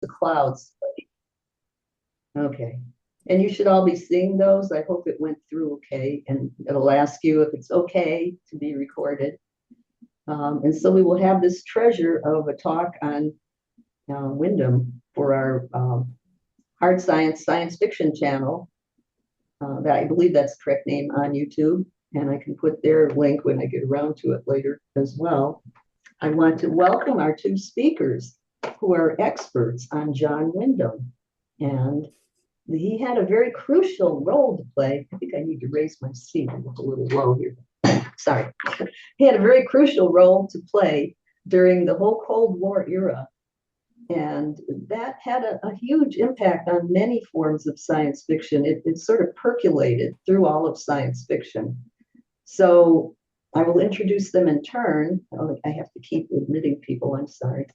the clouds. Okay. And you should all be seeing those. I hope it went through okay. And it'll ask you if it's okay to be recorded. And so we will have this treasure of a talk on Wyndham for our hard science fiction channel. That I believe that's the correct name on YouTube. And I can put their link when I get around to it later as well. I want to welcome our two speakers who are experts on John Wyndham. And he had a very crucial role to play. I think I need to raise my seat. I'm a little low here. Sorry. He had a very crucial role to play during the whole Cold War era. And that had a huge impact on many forms of science fiction. It sort of percolated through all of science fiction. So I will introduce them in turn. Oh, I have to keep admitting people, I'm sorry.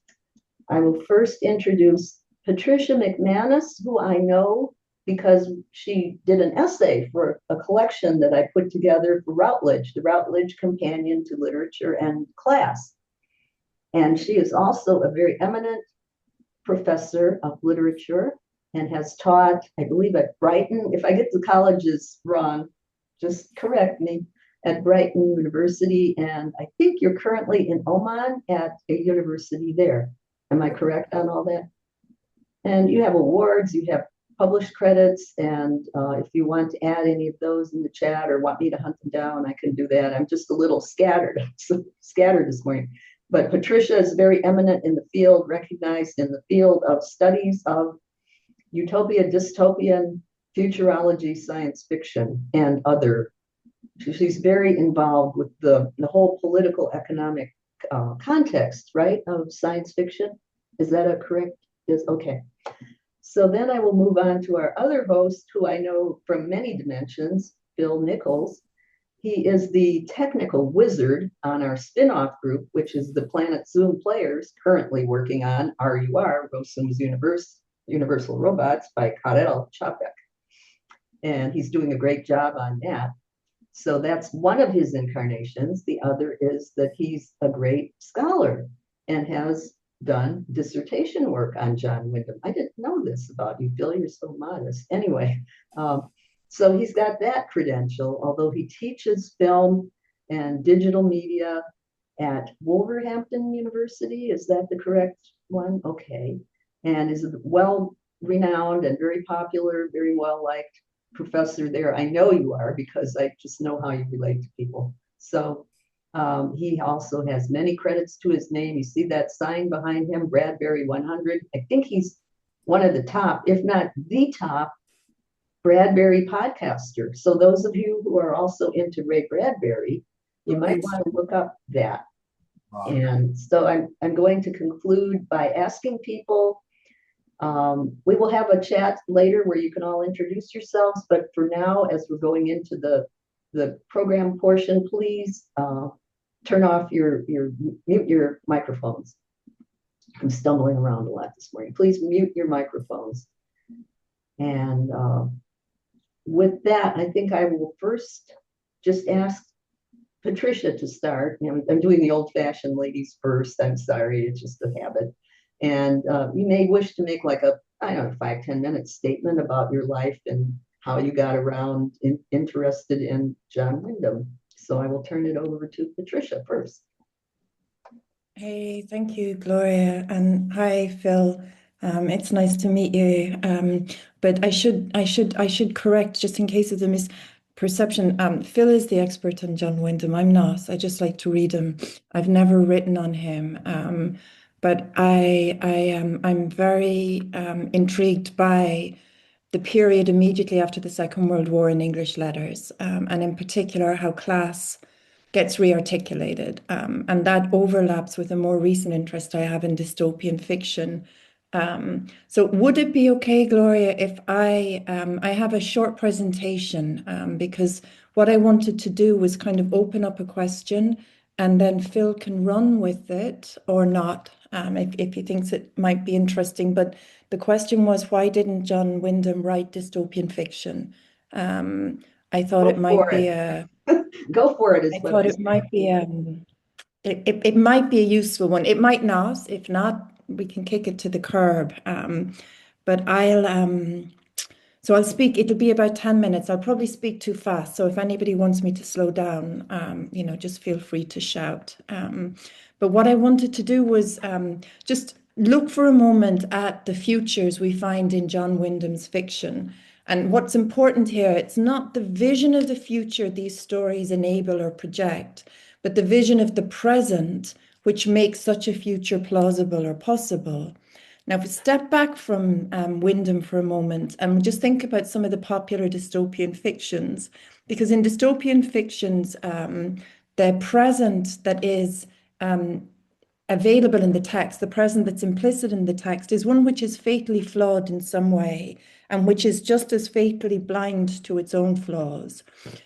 I will first introduce Patricia McManus, who I know because she did an essay for a collection that I put together for Routledge, the Routledge Companion to Literature and Class. And she is also a very eminent professor of literature and has taught, I believe, at Brighton. If I get the colleges wrong, just correct me, at Brighton University. And I think you're currently in Oman at a university there. Am I correct on all that? And you have awards, you have published credits, and if you want to add any of those in the chat or want me to hunt them down, I can do that. I'm just a little scattered, scattered this morning. But Patricia is very eminent in the field, recognized in the field of studies of utopia, dystopian, futurology, science fiction, and other. She's very involved with the whole political economic context, right, of science fiction. Is that a correct? Is okay. So then I will move on to our other host, who I know from many dimensions, Phil Nichols. He is the technical wizard on our spin-off group, which is the Planet Zoom Players, currently working on RUR, Rossum's Universal Robots by Karel Čapek. And he's doing a great job on that. So that's one of his incarnations. The other is that he's a great scholar and has done dissertation work on John Wyndham. I didn't know this about you, Bill. You're so modest. Anyway, so he's got that credential, although he teaches film and digital media at Wolverhampton University. Is that the correct one? Okay. And is a well-renowned and very popular, very well-liked professor there. I know you are because I just know how you relate to people. So he also has many credits to his name. You see that sign behind him, Bradbury 100. I think he's one of the top, if not the top, Bradbury podcaster. So those of you who are also into Ray Bradbury, you might want to look up that. Wow. And so I'm going to conclude by asking people, we will have a chat later where you can all introduce yourselves, but for now, as we're going into the program portion, please turn off mute your microphones. I'm stumbling around a lot this morning. Please mute your microphones. And with that, I think I will first just ask Patricia to start. I'm doing the old-fashioned ladies first. I'm sorry, it's just a habit. And you may wish to make like I don't know, 5-10 minute statement about your life and how you got around interested in John Wyndham. So I will turn it over to Patricia first. Hey, thank you, Gloria. And hi, Phil. It's nice to meet you. But I should correct, just in case of the misperception. Phil is the expert on John Wyndham. I'm not. I just like to read him. I've never written on him. But I'm very intrigued by the period immediately after the Second World War in English letters, and in particular how class gets rearticulated. And that overlaps with a more recent interest I have in dystopian fiction. So would it be okay, Gloria, if I have a short presentation, because what I wanted to do was kind of open up a question and then Phil can run with it or not, if he thinks it might be interesting. But the question was, why didn't John Wyndham write dystopian fiction? I thought it might be a... Go for it. I thought it might be it might be a useful one. It might not. If not, we can kick it to the curb. But so I'll speak, it'll be about 10 minutes. I'll probably speak too fast. So if anybody wants me to slow down, just feel free to shout. But what I wanted to do was just look for a moment at the futures we find in John Wyndham's fiction. And what's important here, it's not the vision of the future these stories enable or project, but the vision of the present, which makes such a future plausible or possible. Now, if we step back from Wyndham for a moment and we just think about some of the popular dystopian fictions, because in dystopian fictions, the present that is available in the text, the present that's implicit in the text, is one which is fatally flawed in some way and which is just as fatally blind to its own flaws.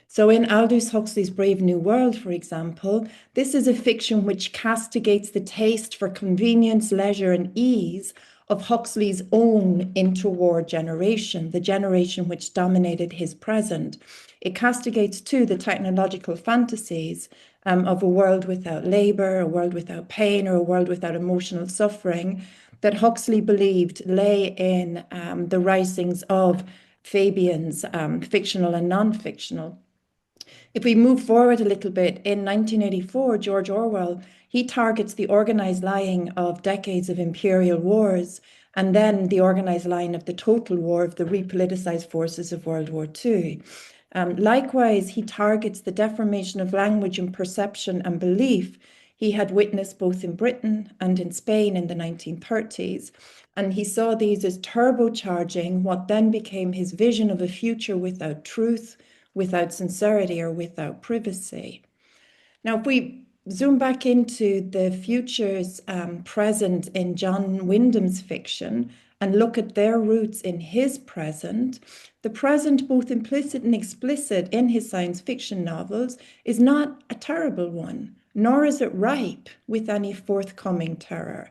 So in Aldous Huxley's Brave New World, for example, this is a fiction which castigates the taste for convenience, leisure, and ease of Huxley's own interwar generation, the generation which dominated his present. It castigates, too, the technological fantasies of a world without labor, a world without pain, or a world without emotional suffering that Huxley believed lay in the risings of Fabian's fictional and non-fictional. If we move forward a little bit, in 1984, George Orwell, he targets the organized lying of decades of imperial wars and then the organized lying of the total war of the repoliticized forces of World War II. Likewise, he targets the deformation of language and perception and belief he had witnessed both in Britain and in Spain in the 1930s. And he saw these as turbocharging what then became his vision of a future without truth, without sincerity, or without privacy. Now, if we zoom back into the futures present in John Wyndham's fiction and look at their roots in his present, the present, both implicit and explicit in his science fiction novels, is not a terrible one, nor is it ripe with any forthcoming terror.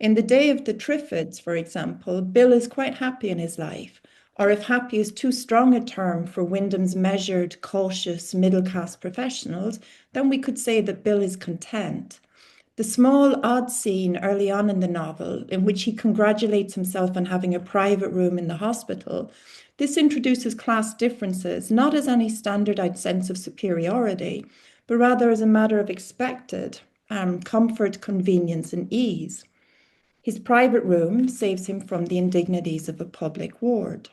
In The Day of the Triffids, for example, Bill is quite happy in his life, or if happy is too strong a term for Wyndham's measured, cautious, middle-class professionals, then we could say that Bill is content. The small, odd scene early on in the novel, in which he congratulates himself on having a private room in the hospital, this introduces class differences, not as any standardized sense of superiority, but rather as a matter of expected comfort, convenience, and ease. His private room saves him from the indignities of a public ward.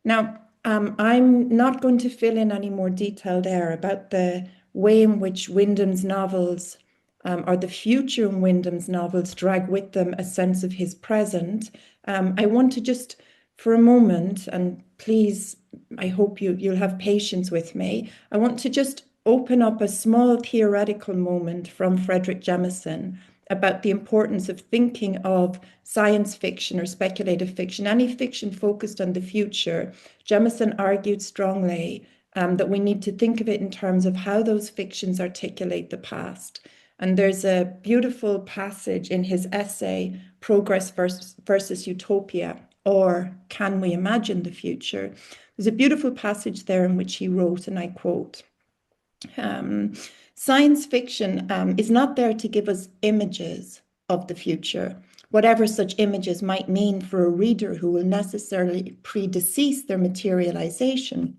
Now, I'm not going to fill in any more detail there about the way in which Wyndham's novels, or the future in Wyndham's novels, drag with them a sense of his present. I want to just, for a moment, and please, I hope you'll have patience with me, I want to just open up a small theoretical moment from Frederick Jameson about the importance of thinking of science fiction or speculative fiction, any fiction focused on the future. Jameson argued strongly that we need to think of it in terms of how those fictions articulate the past. And there's a beautiful passage in his essay, Progress versus Utopia, or Can We Imagine the Future? There's a beautiful passage there in which he wrote, and I quote, science fiction is not there to give us images of the future, whatever such images might mean for a reader who will necessarily predecease their materialization.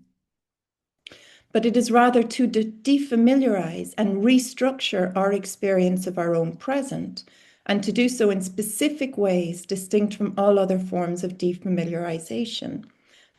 But it is rather to defamiliarize and restructure our experience of our own present, and to do so in specific ways distinct from all other forms of defamiliarization.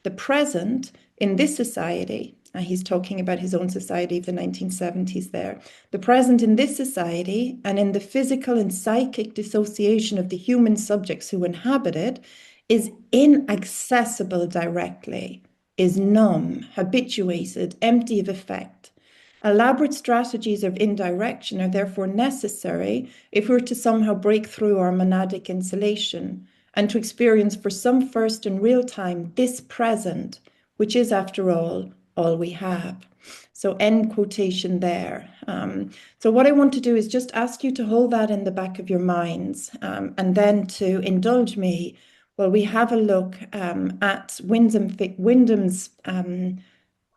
The present in this society, he's talking about his own society of the 1970s there, the present in this society and in the physical and psychic dissociation of the human subjects who inhabit it is inaccessible directly, is numb, habituated, empty of effect. Elaborate strategies of indirection are therefore necessary if we're to somehow break through our monadic insulation and to experience for some first and real time this present, which is, after all we have. So end quotation there. So what I want to do is just ask you to hold that in the back of your minds and then to indulge me while we have a look at Wyndham's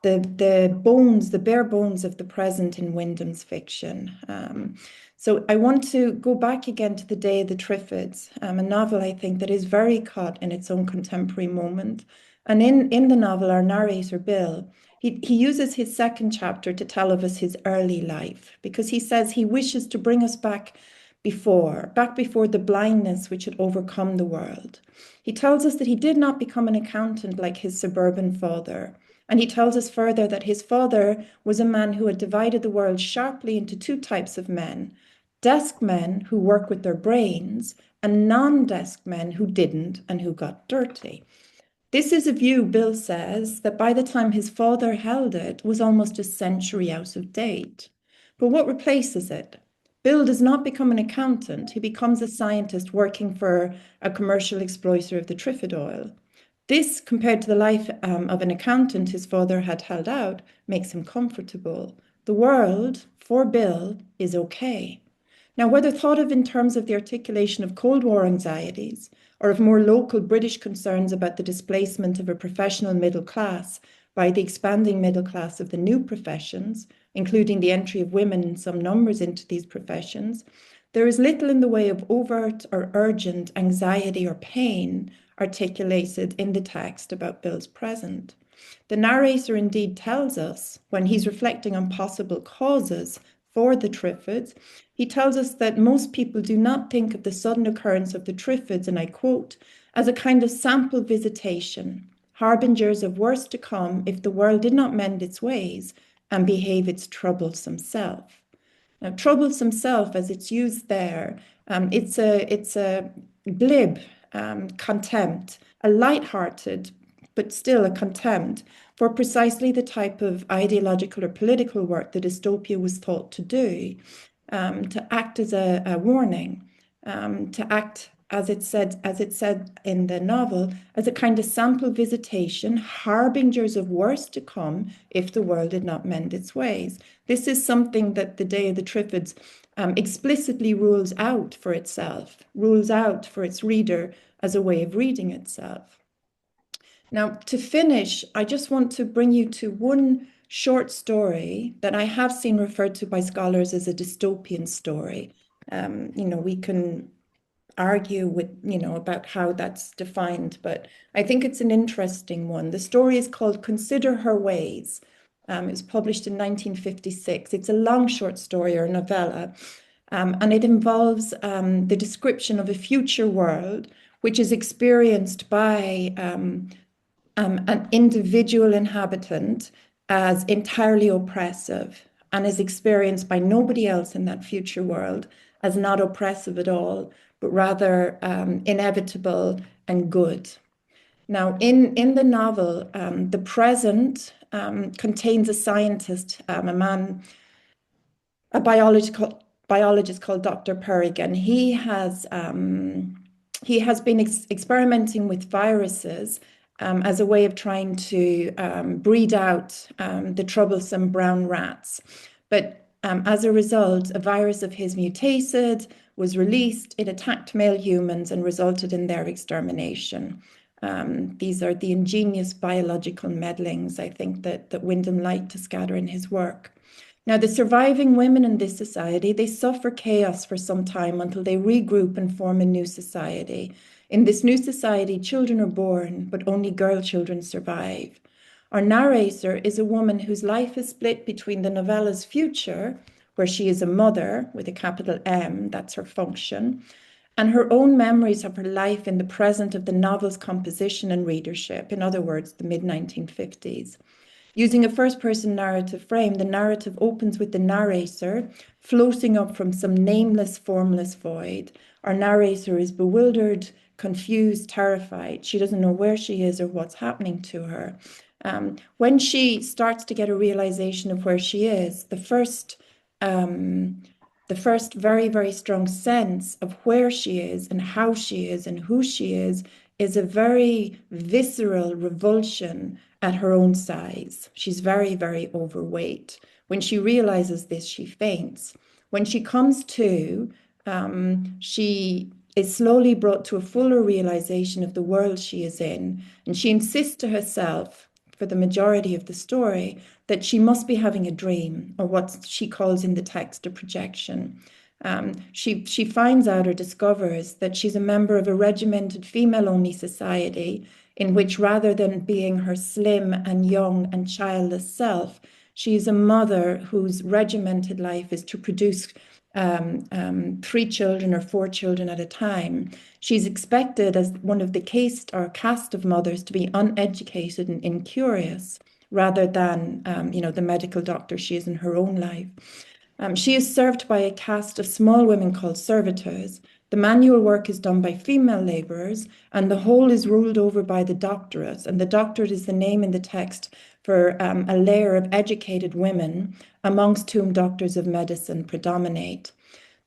the bones, the bare bones of the present in Wyndham's fiction. So I want to go back again to The Day of the Triffids, a novel I think that is very caught in its own contemporary moment. And in the novel, our narrator, Bill, he uses his second chapter to tell of us his early life, because he says he wishes to bring us back before the blindness which had overcome the world. He tells us that he did not become an accountant like his suburban father. And he tells us further that his father was a man who had divided the world sharply into two types of men: desk men who work with their brains, and non-desk men who didn't and who got dirty. This is a view, Bill says, that by the time his father held it was almost a century out of date. But what replaces it? Bill does not become an accountant. He becomes a scientist working for a commercial exploiter of the Triffid oil. This, compared to the life of an accountant his father had held out, makes him comfortable. The world, for Bill, is okay. Now, whether thought of in terms of the articulation of Cold War anxieties or of more local British concerns about the displacement of a professional middle class by the expanding middle class of the new professions, including the entry of women in some numbers into these professions, there is little in the way of overt or urgent anxiety or pain articulated in the text about Bill's present. The narrator indeed tells us, when he's reflecting on possible causes for the Triffids, he tells us that most people do not think of the sudden occurrence of the Triffids, and I quote, as a kind of sample visitation, harbingers of worse to come if the world did not mend its ways and behave its troublesome self. Now, troublesome self, as it's used there, it's a glib contempt, a light-hearted, but still a contempt for precisely the type of ideological or political work that dystopia was thought to do, to act as a warning, to act, as it said in the novel, as a kind of sample visitation, harbingers of worse to come if the world did not mend its ways. This is something that The Day of the Triffids explicitly rules out for itself, rules out for its reader as a way of reading itself. Now, to finish, I just want to bring you to one short story that I have seen referred to by scholars as a dystopian story. We can argue with, about how that's defined, but I think it's an interesting one. The story is called Consider Her Ways. It was published in 1956. It's a long short story or novella, and it involves the description of a future world which is experienced by an individual inhabitant as entirely oppressive, and is experienced by nobody else in that future world as not oppressive at all, but rather inevitable and good. Now, in the novel, the present contains a scientist, a biologist called Dr. Perrigan. He has been experimenting with viruses as a way of trying to breed out the troublesome brown rats. But as a result, a virus of his mutated, was released, it attacked male humans and resulted in their extermination. These are the ingenious biological meddlings, I think, that Wyndham liked to scatter in his work. Now, the surviving women in this society, they suffer chaos for some time until they regroup and form a new society. In this new society, children are born, but only girl children survive. Our narrator is a woman whose life is split between the novella's future, where she is a mother with a capital M, that's her function, and her own memories of her life in the present of the novel's composition and readership, in other words, the mid-1950s. Using a first-person narrative frame, the narrative opens with the narrator floating up from some nameless, formless void. Our narrator is bewildered, confused, terrified. She doesn't know where she is or what's happening to her. When she starts to get a realization of where she is, the first very, very strong sense of where she is and how she is and who she is a very visceral revulsion at her own size. She's very, very overweight. When she realizes this, she faints. When she comes to, she is slowly brought to a fuller realization of the world she is in. And she insists to herself, for the majority of the story, that she must be having a dream, or what she calls in the text a projection. She finds out or discovers that she's a member of a regimented female-only society in which, rather than being her slim and young and childless self, she's a mother whose regimented life is to produce 3 children or 4 children at a time. She's expected as one of the cast of mothers to be uneducated and incurious, rather than the medical doctor she is in her own life. She is served by a caste of small women called servitors. The manual work is done by female labourers, and the whole is ruled over by the doctorate. And the doctorate is the name in the text for a layer of educated women, amongst whom doctors of medicine predominate.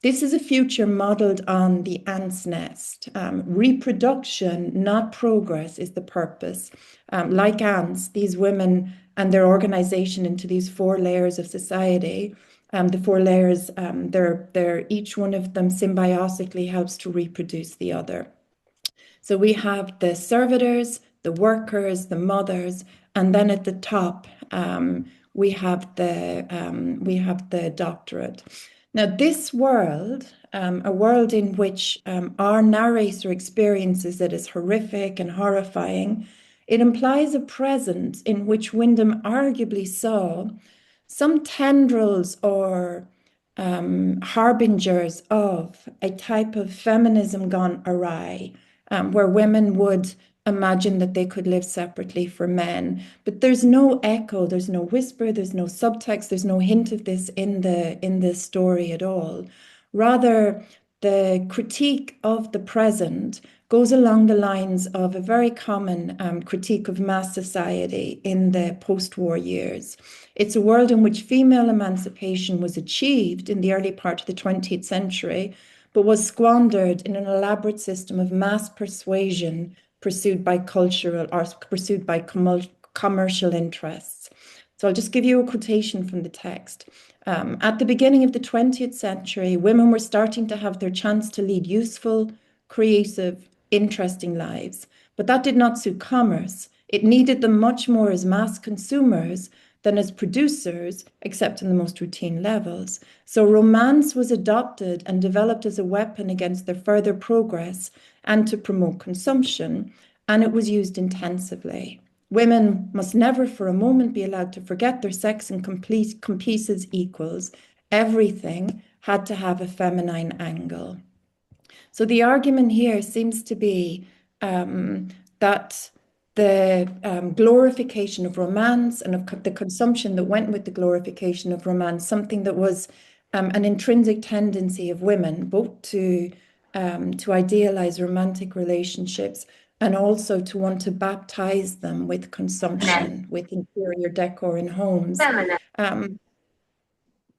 This is a future modeled on the ant's nest. Reproduction, not progress, is the purpose. Like ants, these women and their organization into these 4 layers of society, the 4 layers, they're each one of them symbiotically helps to reproduce the other. So we have the servitors, the workers, the mothers, and then at the top we have the doctorate. Now, this world, a world in which our narrator experiences it as horrific and horrifying, it implies a present in which Wyndham arguably saw some tendrils or harbingers of a type of feminism gone awry, where women would imagine that they could live separately for men. But there's no echo, there's no whisper, there's no subtext, there's no hint of this in the story at all. Rather, the critique of the present goes along the lines of a very common critique of mass society in the post-war years. It's a world in which female emancipation was achieved in the early part of the 20th century, but was squandered in an elaborate system of mass persuasion pursued by commercial interests. So I'll just give you a quotation from the text. At the beginning of the 20th century, women were starting to have their chance to lead useful, creative, interesting lives. But that did not suit commerce. It needed them much more as mass consumers than as producers, except in the most routine levels. So romance was adopted and developed as a weapon against their further progress and to promote consumption, and it was used intensively. Women must never for a moment be allowed to forget their sex and compete as equals. Everything had to have a feminine angle. So the argument here seems to be that the glorification of romance and of the consumption that went with the glorification of romance, something that was an intrinsic tendency of women, both to idealize romantic relationships and also to want to baptize them with consumption, with interior decor in homes.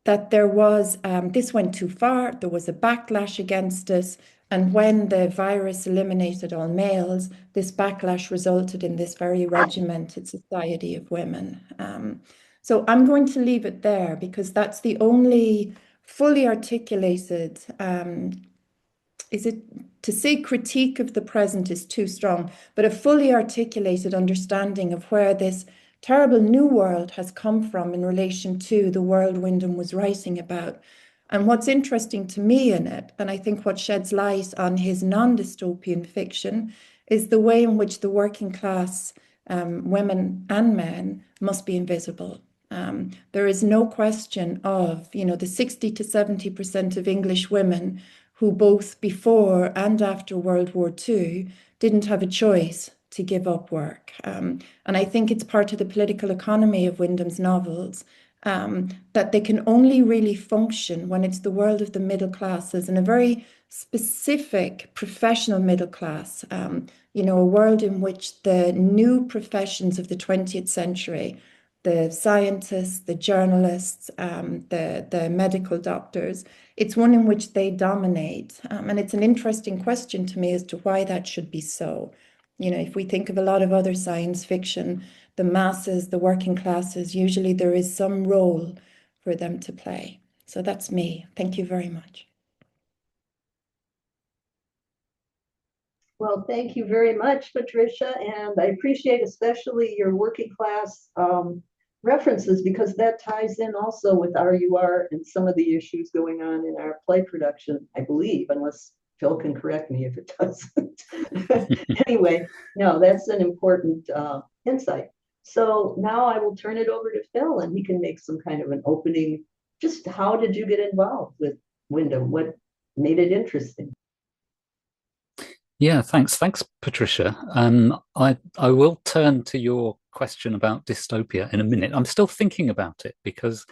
That there was, this went too far, there was a backlash against us, and when the virus eliminated all males, this backlash resulted in this very regimented society of women. So I'm going to leave it there because that's the only fully articulated, is it to say critique of the present is too strong, but a fully articulated understanding of where this terrible new world has come from in relation to the world Wyndham was writing about. And what's interesting to me in it, and I think what sheds light on his non-dystopian fiction, is the way in which the working class women and men must be invisible. There is no question of, the 60 to 70% of English women who both before and after World War II didn't have a choice to give up work. And I think it's part of the political economy of Wyndham's novels that they can only really function when it's the world of the middle classes and a very specific professional middle class, a world in which the new professions of the 20th century, the scientists, the journalists, the medical doctors, it's one in which they dominate. And it's an interesting question to me as to why that should be so. If we think of a lot of other science fiction, the masses, the working classes, usually there is some role for them to play. So that's me. Thank you very much. Well, thank you very much, Patricia, and I appreciate especially your working class references because that ties in also with RUR and some of the issues going on in our play production, I believe, unless Phil can correct me if it doesn't. Anyway, no, that's an important insight. So now I will turn it over to Phil and he can make some kind of an opening. Just how did you get involved with Wyndham? What made it interesting? Yeah, thanks, Patricia. I will turn to your question about dystopia in a minute. I'm still thinking about it because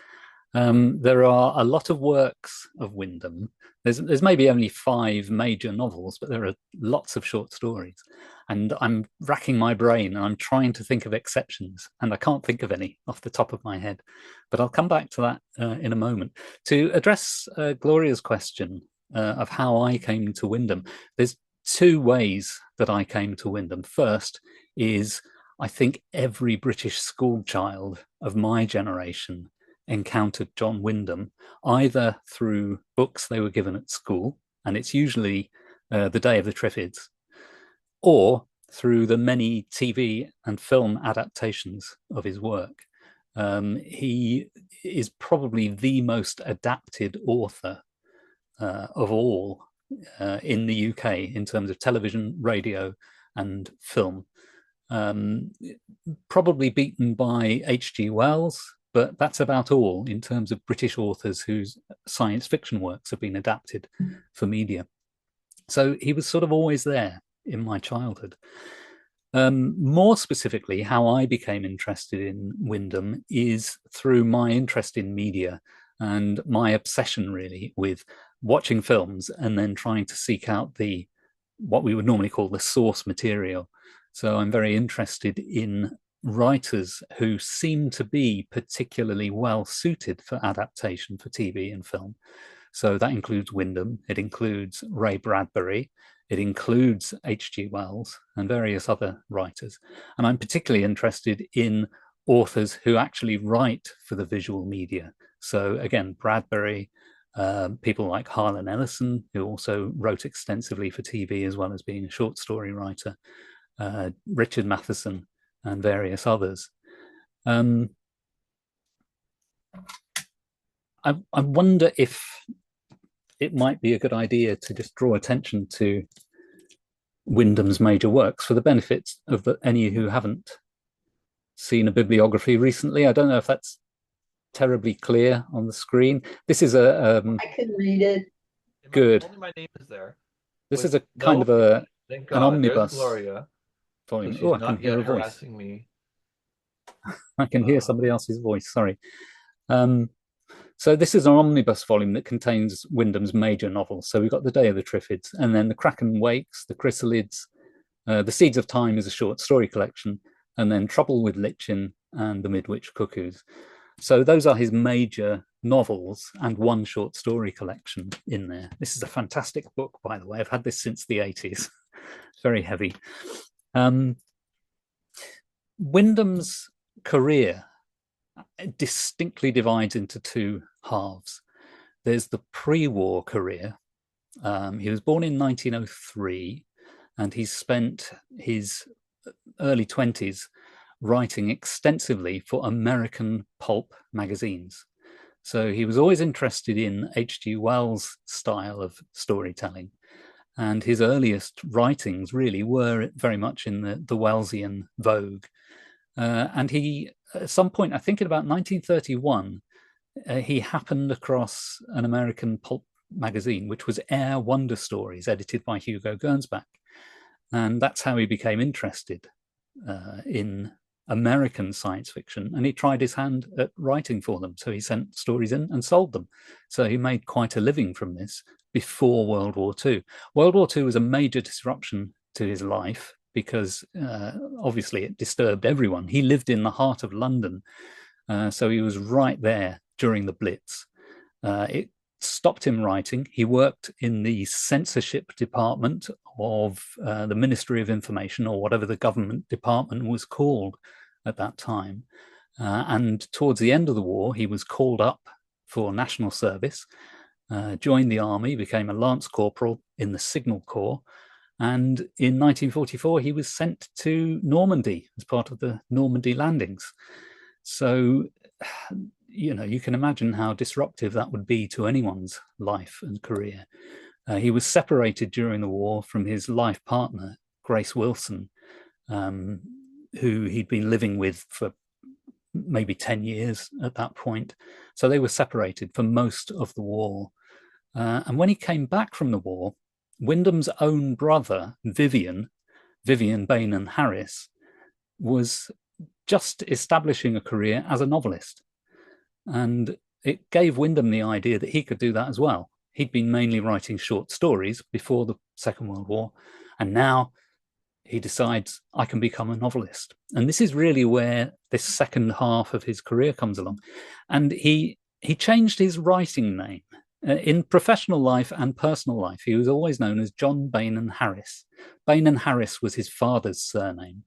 there are a lot of works of Wyndham. There's maybe only 5 major novels, but there are lots of short stories. And I'm racking my brain and I'm trying to think of exceptions, and I can't think of any off the top of my head. But I'll come back to that in a moment. To address Gloria's question of how I came to Wyndham, there's 2 ways that I came to Wyndham. First is I think every British school child of my generation encountered John Wyndham either through books they were given at school, and it's usually The Day of the Triffids, or through the many TV and film adaptations of his work. He is probably the most adapted author of all in the UK in terms of television, radio, and film. Probably beaten by H.G. Wells, but that's about all in terms of British authors whose science fiction works have been adapted for media. So he was sort of always there in my childhood. More specifically, how I became interested in Wyndham is through my interest in media and my obsession really with watching films and then trying to seek out what we would normally call the source material. So I'm very interested in writers who seem to be particularly well suited for adaptation for TV and film. So that includes Wyndham, it includes Ray Bradbury, it includes H.G. Wells and various other writers. And I'm particularly interested in authors who actually write for the visual media. So again, Bradbury, people like Harlan Ellison, who also wrote extensively for TV as well as being a short story writer, Richard Matheson, and various others. I wonder if it might be a good idea to just draw attention to Wyndham's major works for the benefit of any who haven't seen a bibliography recently. I don't know if that's terribly clear on the screen. This is I can read it. Good. Only my name is there. This is a kind of an omnibus Gloria. volume. So she's I can hear a voice. harassing me. I can hear somebody else's voice. Sorry. So this is an omnibus volume that contains Wyndham's major novels. So we've got The Day of the Triffids, and then The Kraken Wakes, The Chrysalids, The Seeds of Time is a short story collection, and then Trouble with Lichin and The Midwich Cuckoos. So those are his major novels and one short story collection in there. This is a fantastic book, by the way. I've had this since the 80s. It's very heavy. Wyndham's career distinctly divides into 2 halves. There's the pre-war career. He was born in 1903, and he spent his early 20s writing extensively for American pulp magazines. So he was always interested in H.G. Wells' style of storytelling. And his earliest writings really were very much in the Wellesian vogue. And he, at some point, I think in about 1931, he happened across an American pulp magazine, which was Air Wonder Stories, edited by Hugo Gernsback. And that's how he became interested in American science fiction. And he tried his hand at writing for them. So he sent stories in and sold them. So he made quite a living from this before World War II. World War II was a major disruption to his life because obviously it disturbed everyone. He lived in the heart of London. So he was right there during the Blitz. It stopped him writing. He worked in the censorship department of the Ministry of Information, or whatever the government department was called at that time. And towards the end of the war, he was called up for national service, joined the army, became a lance corporal in the Signal Corps. And in 1944, he was sent to Normandy as part of the Normandy landings. So, you can imagine how disruptive that would be to anyone's life and career. He was separated during the war from his life partner, Grace Wilson, who he'd been living with for maybe 10 years at that point. So they were separated for most of the war. And when he came back from the war, Wyndham's own brother, Vivian Bainham Harris, was just establishing a career as a novelist. And it gave Wyndham the idea that he could do that as well. He'd been mainly writing short stories before the Second World War, and now he decides, I can become a novelist. And this is really where this second half of his career comes along. And he changed his writing name. In professional life and personal life, he was always known as John Bainham Harris. Bainham Harris was his father's surname.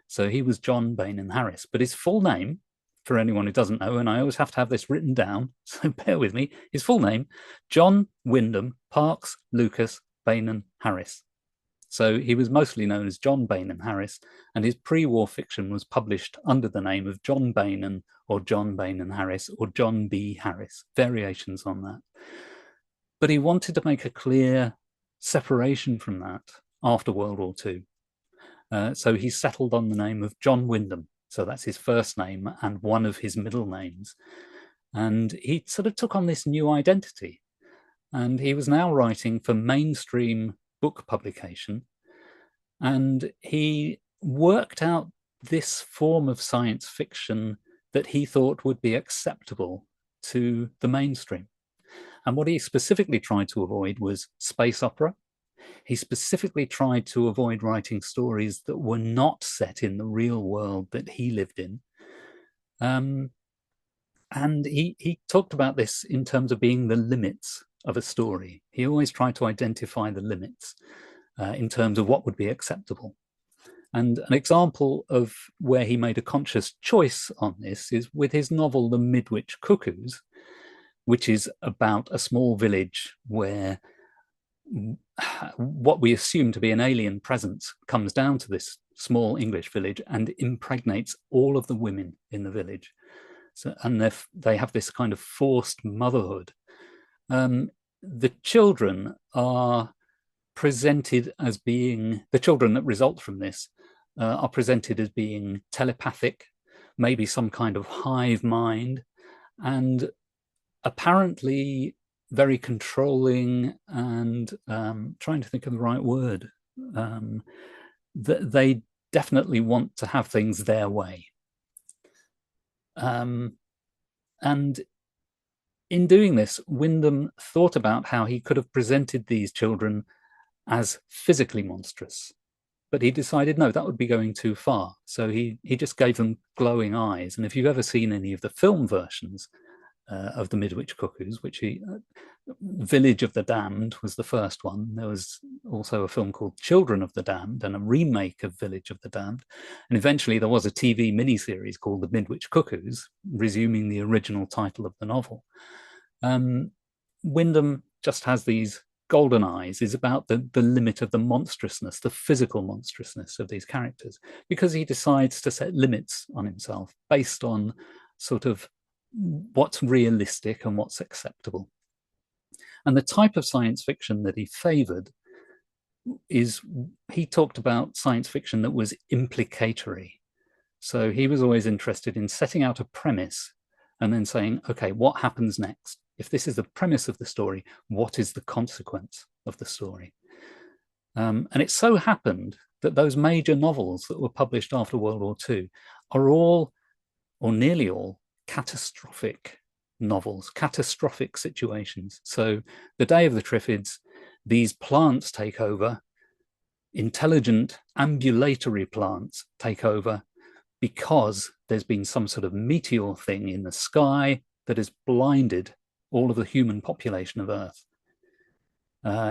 So he was John Bainham Harris. But his full name, for anyone who doesn't know, and I always have to have this written down, so bear with me, his full name, John Wyndham Parks Lucas Bainham Harris. So he was mostly known as John Bainham Harris, and his pre-war fiction was published under the name of John Bainham or John Bainham Harris or John B. Harris, variations on that. But he wanted to make a clear separation from that after World War II. So he settled on the name of John Wyndham. So that's his first name and one of his middle names. And he sort of took on this new identity. And he was now writing for mainstream book publication. And he worked out this form of science fiction that he thought would be acceptable to the mainstream. And what he specifically tried to avoid was space opera. He specifically tried to avoid writing stories that were not set in the real world that he lived in. And he talked about this in terms of being the limits of a story. He always tried to identify the limits in terms of what would be acceptable. And an example of where he made a conscious choice on this is with his novel, The Midwich Cuckoos, which is about a small village where what we assume to be an alien presence comes down to this small English village and impregnates all of the women in the village. So, and they have this kind of forced motherhood. The children are presented as being, the children that result from this are presented as being telepathic, maybe some kind of hive mind, and apparently very controlling and trying to think of the right word. They definitely want to have things their way. And in doing this, Wyndham thought about how he could have presented these children as physically monstrous, but he decided, no, that would be going too far. So he just gave them glowing eyes. And if you've ever seen any of the film versions of The Midwich Cuckoos, which Village of the Damned was the first one. There was also a film called Children of the Damned and a remake of Village of the Damned. And eventually there was a TV miniseries called The Midwich Cuckoos, resuming the original title of the novel. Wyndham just has these golden eyes, is about the limit of the monstrousness, the physical monstrousness of these characters, because he decides to set limits on himself based on sort of what's realistic and what's acceptable. And the type of science fiction that he favored is, he talked about science fiction that was implicatory. So he was always interested in setting out a premise and then saying, okay, what happens next? If this is the premise of the story, what is the consequence of the story? And it so happened that those major novels that were published after World War II are all, or nearly all, catastrophic novels, catastrophic situations. So The Day of the Triffids, these plants take over, intelligent ambulatory plants take over because there's been some sort of meteor thing in the sky that has blinded all of the human population of Earth.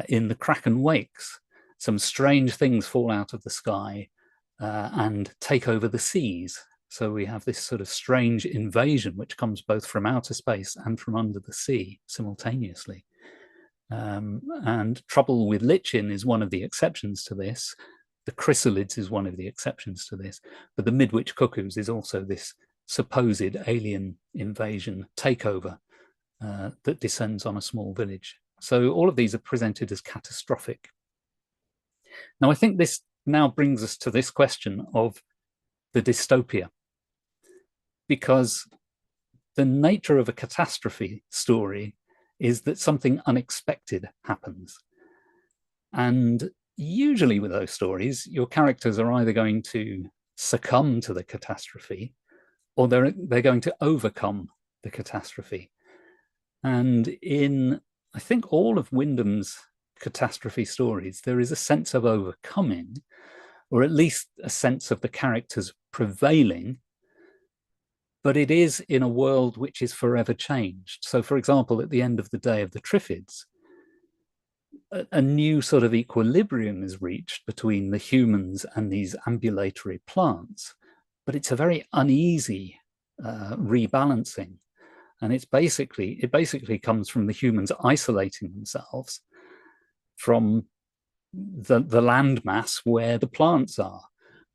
In The Kraken Wakes, some strange things fall out of the sky and take over the seas. So we have this sort of strange invasion, which comes both from outer space and from under the sea simultaneously. And Trouble with Lichen is one of the exceptions to this. The Chrysalids is one of the exceptions to this. But The Midwich Cuckoos is also this supposed alien invasion takeover that descends on a small village. So all of these are presented as catastrophic. Now, I think this now brings us to this question of the dystopia, because the nature of a catastrophe story is that something unexpected happens. And usually with those stories, your characters are either going to succumb to the catastrophe or they're going to overcome the catastrophe. And in, I think, all of Wyndham's catastrophe stories, there is a sense of overcoming, or at least a sense of the characters prevailing, but it is in a world which is forever changed. So, for example, at the end of the Day of the Triffids, a new sort of equilibrium is reached between the humans and these ambulatory plants, but it's a very uneasy rebalancing. And it basically comes from the humans isolating themselves from the landmass where the plants are.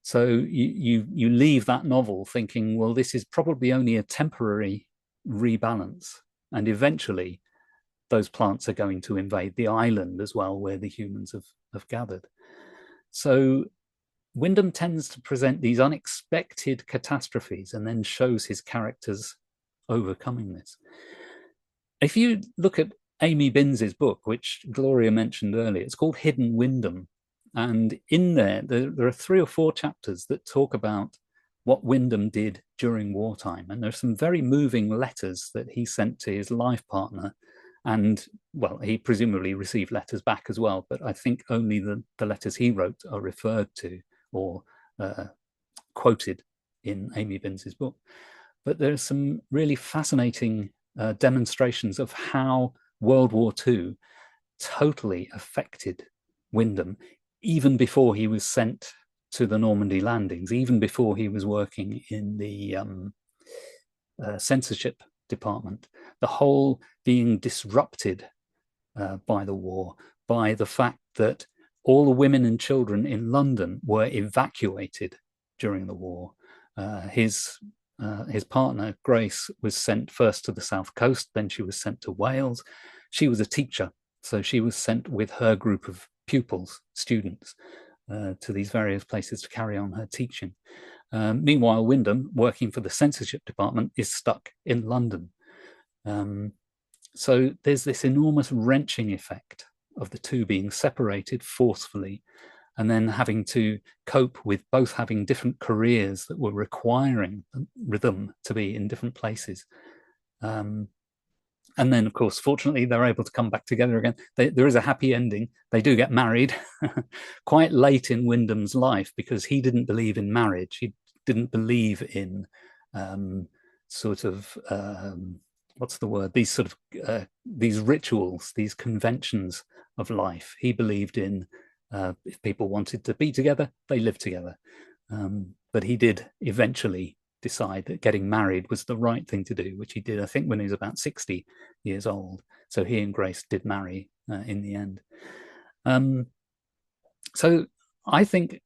So you leave that novel thinking, well, this is probably only a temporary rebalance, and eventually those plants are going to invade the island as well, where the humans have gathered. So Wyndham tends to present these unexpected catastrophes and then shows his characters overcoming this. If you look at Amy Binns's book, which Gloria mentioned earlier, it's called Hidden Wyndham. And in there are 3 or 4 chapters that talk about what Wyndham did during wartime. And there's some very moving letters that he sent to his life partner. And, well, he presumably received letters back as well, but I think only the letters he wrote are referred to or quoted in Amy Binns's book. But there's some really fascinating demonstrations of how World War II totally affected Wyndham, even before he was sent to the Normandy landings, even before he was working in the censorship department. The whole being disrupted by the war, by the fact that all the women and children in London were evacuated during the war. His partner, Grace, was sent first to the South Coast, then she was sent to Wales. She was a teacher, so she was sent with her group of pupils, students, to these various places to carry on her teaching. Meanwhile, Wyndham, working for the censorship department, is stuck in London. So there's this enormous wrenching effect of the two being separated forcefully, and then having to cope with both having different careers that were requiring them to be in different places. And then, of course, fortunately, they're able to come back together again. There is a happy ending. They do get married quite late in Wyndham's life, because he didn't believe in marriage. He didn't believe in what's the word? These sort of these rituals, these conventions of life. He believed in if people wanted to be together, they lived together. But he did eventually decide that getting married was the right thing to do, which he did, I think, when he was about 60 years old. So he and Grace did marry in the end. So I think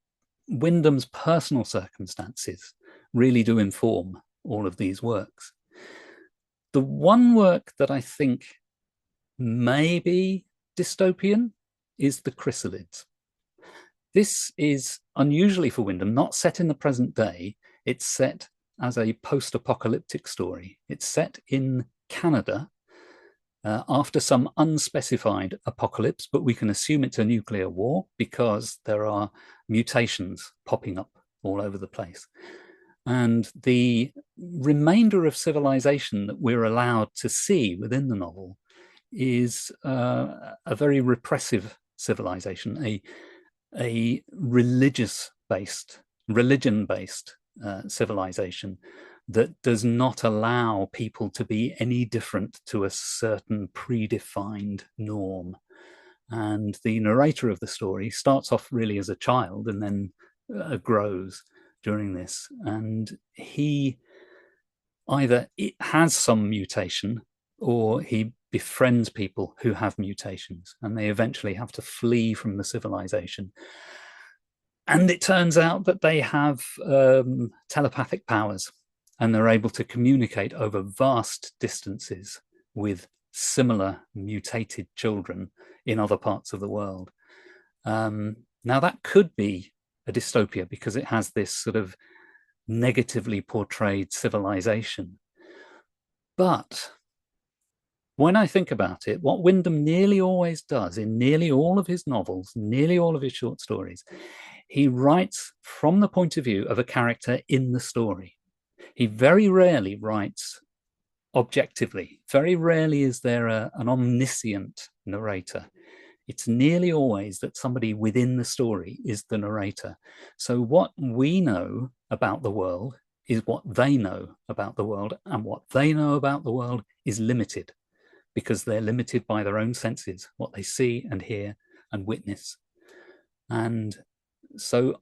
Wyndham's personal circumstances really do inform all of these works. The one work that I think may be dystopian is The Chrysalids. This is unusually for Wyndham, not set in the present day. It's set as a post-apocalyptic story. It's set in Canada after some unspecified apocalypse, but we can assume it's a nuclear war because there are mutations popping up all over the place. And the remainder of civilization that we're allowed to see within the novel is a very repressive civilization, a religion-based civilization that does not allow people to be any different to a certain predefined norm. And the narrator of the story starts off really as a child and then grows during this. And he either has some mutation or he befriends people who have mutations, and they eventually have to flee from the civilization. And it turns out that they have telepathic powers. and they're able to communicate over vast distances with similar mutated children in other parts of the world. Now, that could be a dystopia because it has this sort of negatively portrayed civilization. But when I think about it, what Wyndham nearly always does in nearly all of his novels, nearly all of his short stories, he writes from the point of view of a character in the story. He very rarely writes objectively. Very rarely is there an omniscient narrator. It's nearly always that somebody within the story is the narrator. So what we know about the world is what they know about the world, and what they know about the world is limited because they're limited by their own senses, what they see and hear and witness. And so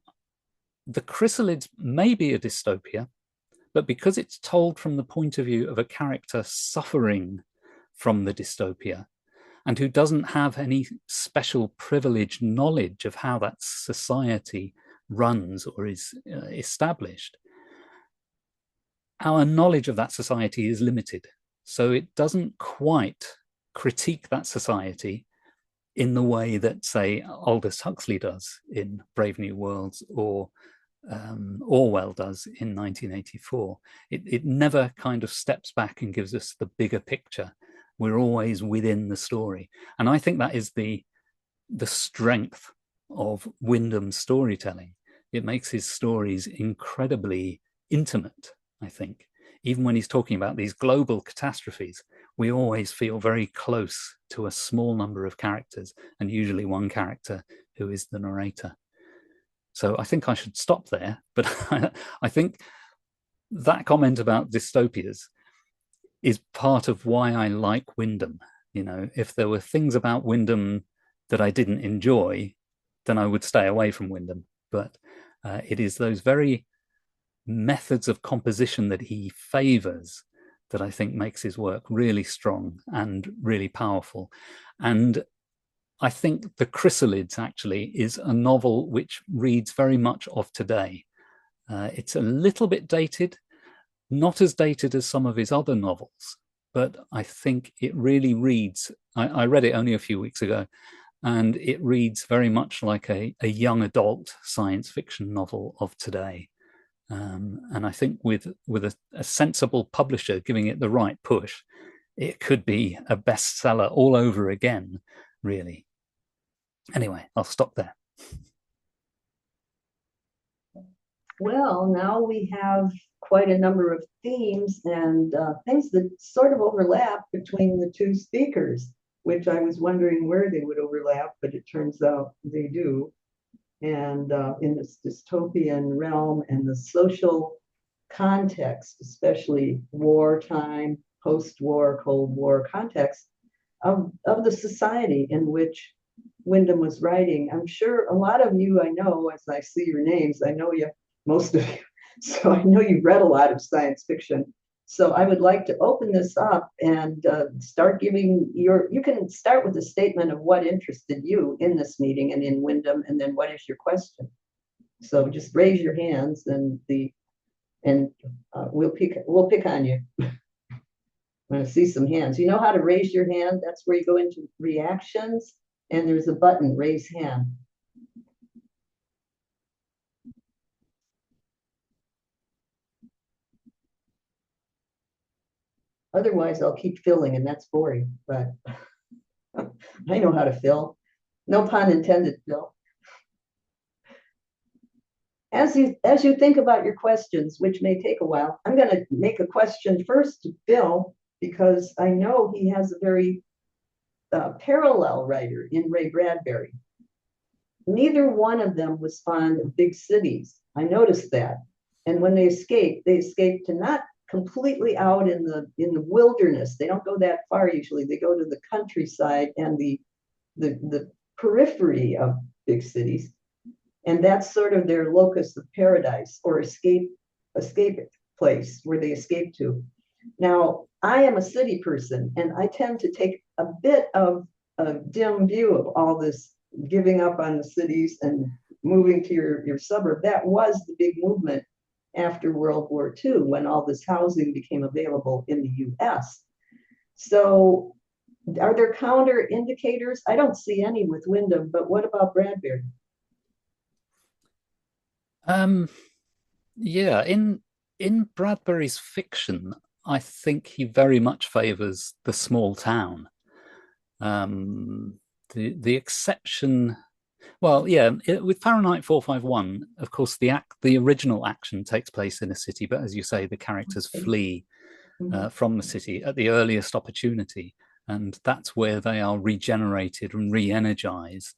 the Chrysalids may be a dystopia, but because it's told from the point of view of a character suffering from the dystopia and who doesn't have any special privileged knowledge of how that society runs or is established, our knowledge of that society is limited. So it doesn't quite critique that society in the way that, say, Aldous Huxley does in Brave New Worlds, or Orwell does in 1984. It never kind of steps back and gives us the bigger picture. We're always within the story. And I think that is the strength of Wyndham's storytelling. It makes his stories incredibly intimate, I think. Even when he's talking about these global catastrophes, we always feel very close to a small number of characters, and usually one character who is the narrator. So I think I should stop there, but I think that comment about dystopias is part of why I like Wyndham. You know, if there were things about Wyndham that I didn't enjoy, then I would stay away from Wyndham. But it is those very methods of composition that he favors that I think makes his work really strong and really powerful. And I think The Chrysalids actually is a novel which reads very much of today. It's a little bit dated, not as dated as some of his other novels, but I think it really reads, I read it only a few weeks ago, and it reads very much like a young adult science fiction novel of today. And I think with a sensible publisher giving it the right push, it could be a bestseller all over again, really. Anyway, I'll stop there. Well, now we have quite a number of themes and things that sort of overlap between the two speakers, which I was wondering where they would overlap, but it turns out they do. And in this dystopian realm and the social context, especially wartime, post-war, Cold War context of the society in which Wyndham was writing. I'm sure a lot of you I know, as I see your names, I know you, most of you, so I know you've read a lot of science fiction. So I would like to open this up and start giving you can start with a statement of what interested you in this meeting and in Wyndham, and then what is your question? So just raise your hands and we'll pick on you. I want to see some hands. You know how to raise your hand? That's where you go into reactions, and there's a button, raise hand. Otherwise, I'll keep filling, and that's boring, but I know how to fill. No pun intended, Phil. As you think about your questions, which may take a while, I'm going to make a question first to Phil, because I know he has a very parallel writer in Ray Bradbury. Neither one of them was fond of big cities. I noticed that. And when they escaped to not completely out in the wilderness. They don't go that far usually. They go to the countryside and the periphery of big cities. And that's sort of their locus of paradise, or escape place where they escape to. Now, I am a city person, and I tend to take a bit of a dim view of all this giving up on the cities and moving to your suburb. That was the big movement after World War II, when all this housing became available in the US. So are there counter indicators? I don't see any with Wyndham, but what about Bradbury? Yeah, in Bradbury's fiction, I think he very much favors the small town. The exception, well, yeah, with Fahrenheit 451, of course, the original action takes place in a city, but as you say, the characters flee from the city at the earliest opportunity, and that's where they are regenerated and re-energized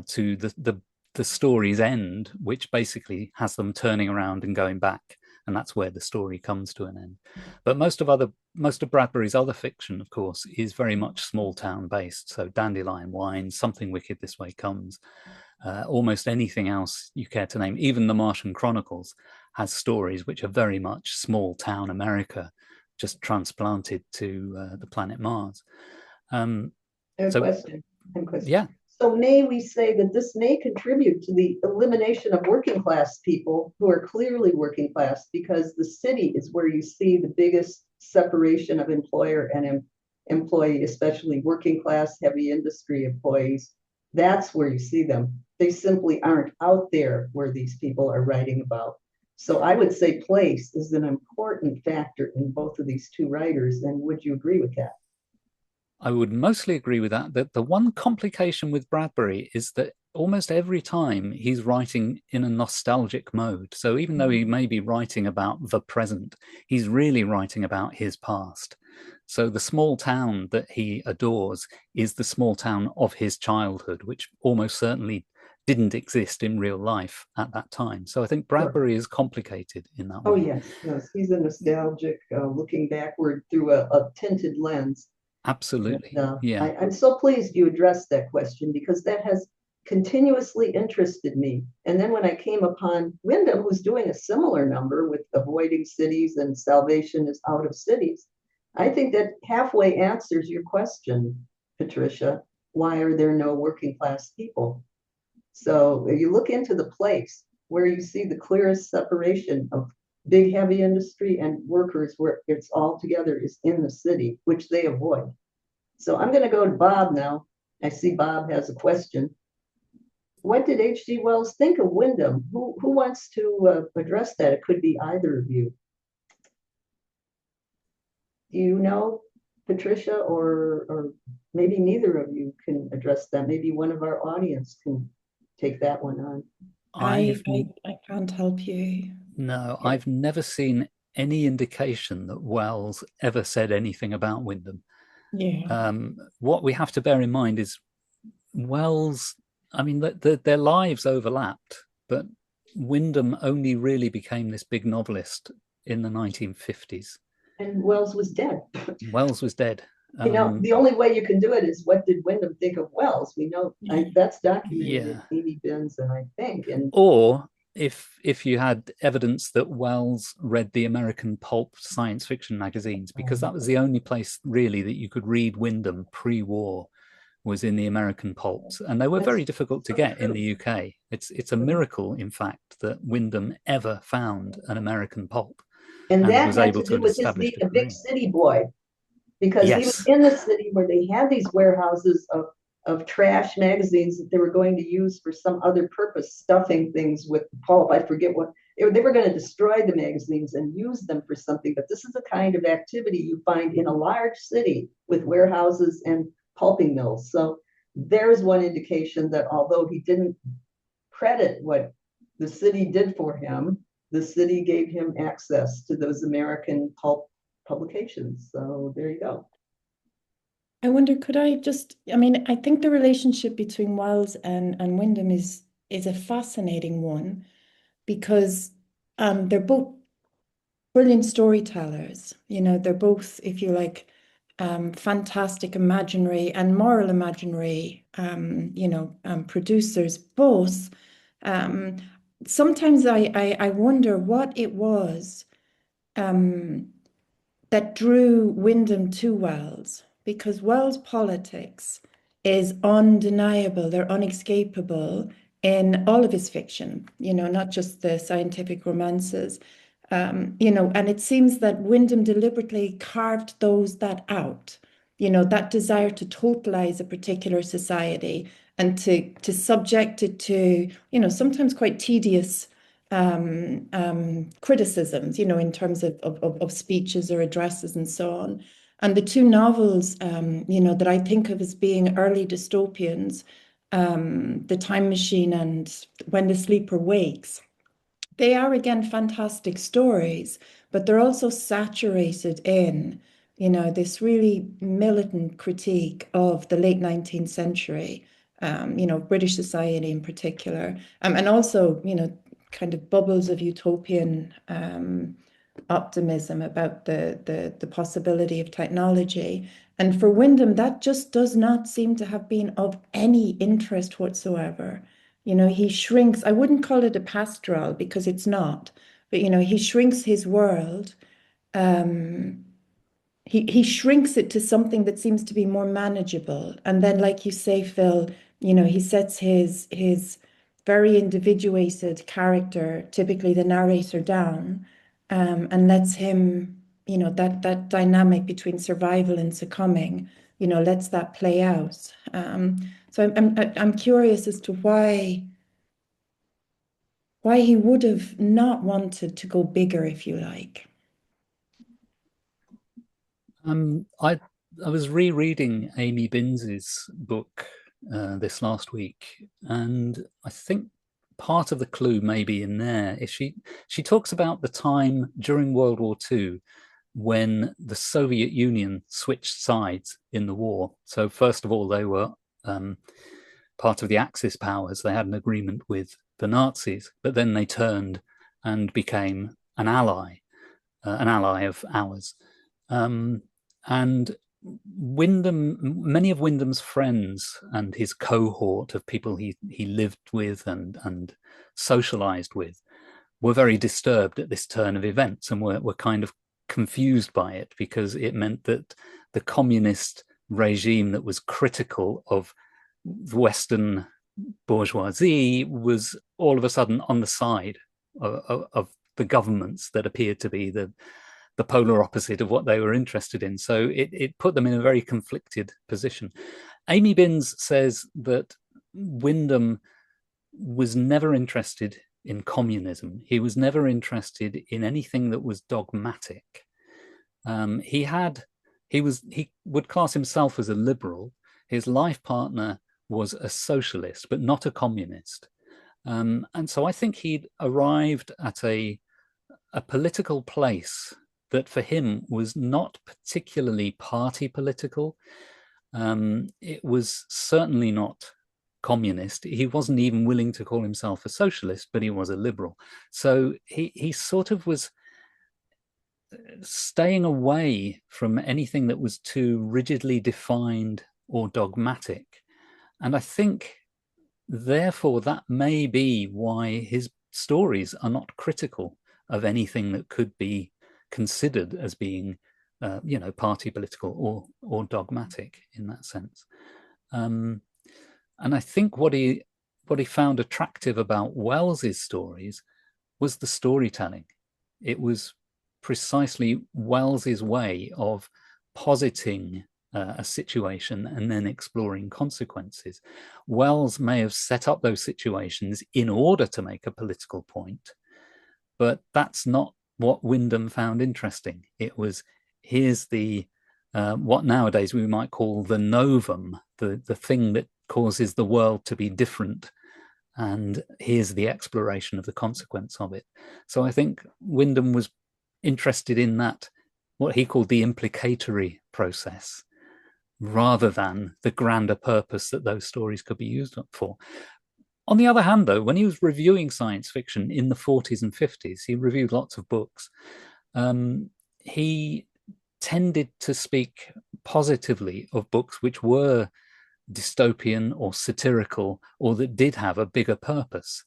to the story's end, which basically has them turning around and going back, and that's where the story comes to an end. But most of Bradbury's other fiction, of course, is very much small town based. So Dandelion Wine, Something Wicked This Way Comes, almost anything else you care to name, even The Martian Chronicles has stories which are very much small town America, just transplanted to the planet Mars. Question. Yeah. So may we say that this may contribute to the elimination of working class people who are clearly working class, because the city is where you see the biggest separation of employer and employee, especially working class heavy industry employees. That's where you see them. They simply aren't out there where these people are writing about. So I would say place is an important factor in both of these two writers. And would you agree with that? I would mostly agree with that. That the one complication with Bradbury is that almost every time he's writing in a nostalgic mode. So even though he may be writing about the present, he's really writing about his past. So the small town that he adores is the small town of his childhood, which almost certainly didn't exist in real life at that time. So I think Bradbury is complicated in that way. Oh, yes. He's a nostalgic, looking backward through a tinted lens. Absolutely. And, yeah. I'm so pleased you addressed that question, because that has continuously interested me. And then when I came upon Wyndham, who's doing a similar number with avoiding cities and salvation is out of cities, I think that halfway answers your question, Patricia. Why are there no working class people? So if you look into the place where you see the clearest separation of big heavy industry and workers, where it's all together, is in the city, which they avoid. So I'm going to go to Bob now. I see Bob has a question. What did H.G. Wells think of Wyndham? Who wants to address that? It could be either of you. Do you know, Patricia, or maybe neither of you can address that? Maybe one of our audience can take that one on. I can't help you. No, I've never seen any indication that Wells ever said anything about Wyndham. Yeah. What we have to bear in mind is Wells, I mean, their lives overlapped, but Wyndham only really became this big novelist in the 1950s. And Wells was dead. Wells was dead. The only way you can do it is, what did Wyndham think of Wells? We know that's documented in Amy Benson, I think. Or if you had evidence that Wells read the American pulp science fiction magazines, because that was the only place really that you could read Wyndham pre-war, was in the American pulps, and they were very difficult to get in the UK. It's a miracle, in fact, that Wyndham ever found an American pulp and that was had able to do to with his establish being a big city boy, because he was in the city where they had these warehouses of trash magazines that they were going to use for some other purpose, stuffing things with pulp. I forget what they were going to destroy the magazines and use them for something. But this is the kind of activity you find in a large city with warehouses and pulping mills. So there's one indication that although he didn't credit what the city did for him, the city gave him access to those American pulp publications. So there you go. I wonder, I think the relationship between Wells and Wyndham is a fascinating one, because they're both brilliant storytellers. They're both, if you like, fantastic imaginary and moral imaginary, producers. Both. Sometimes I wonder what it was that drew Wyndham to Wells, because Wells' politics is undeniable, they're unescapable in all of his fiction, not just the scientific romances. And it seems that Wyndham deliberately carved that out, that desire to totalize a particular society and to subject it to, sometimes quite tedious criticisms, in terms of speeches or addresses and so on. And the two novels, that I think of as being early dystopians, The Time Machine and When the Sleeper Wakes, they are again fantastic stories, but they're also saturated in, this really militant critique of the late 19th century, British society in particular, and also, kind of bubbles of utopian optimism about the possibility of technology. And for Wyndham, that just does not seem to have been of any interest whatsoever. He shrinks, I wouldn't call it a pastoral because it's not, but he shrinks his world. He shrinks it to something that seems to be more manageable. And then, like you say, Phil, he sets his very individuated character, typically the narrator, down, and lets him, that dynamic between survival and succumbing, lets that play out. So I'm curious as to why he would have not wanted to go bigger, if you like. I was rereading Amy Binns's book this last week, and I think part of the clue may be in there. Is she talks about the time during World War II when the Soviet Union switched sides in the war. So first of all, they were part of the Axis powers. They had an agreement with the Nazis, but then they turned and became an ally of ours. And Wyndham, many of Wyndham's friends and his cohort of people he lived with and socialized with were very disturbed at this turn of events and were kind of confused by it, because it meant that the communist regime that was critical of the Western bourgeoisie was all of a sudden on the side of the governments that appeared to be the polar opposite of what they were interested in. So it put them in a very conflicted position. Amy Binns says that Wyndham was never interested in communism. He was never interested in anything that was dogmatic. He would class himself as a liberal. His life partner was a socialist, but not a communist. And so I think he'd arrived at a political place that for him was not particularly party political. It was certainly not communist. He wasn't even willing to call himself a socialist, but he was a liberal. So he sort of was staying away from anything that was too rigidly defined or dogmatic. And I think, therefore, that may be why his stories are not critical of anything that could be considered as being, party political or dogmatic in that sense. And I think what he found attractive about Wells's stories was the storytelling. It was precisely Wells's way of positing a situation and then exploring consequences. Wells may have set up those situations in order to make a political point, but that's not what Wyndham found interesting. It was, here's the what nowadays we might call the novum, the thing that causes the world to be different, and here's the exploration of the consequence of it. So I think Wyndham was interested in that, what he called the implicatory process, rather than the grander purpose that those stories could be used for. On the other hand, though, when he was reviewing science fiction in the 40s and 50s, he reviewed lots of books. He tended to speak positively of books which were dystopian or satirical, or that did have a bigger purpose.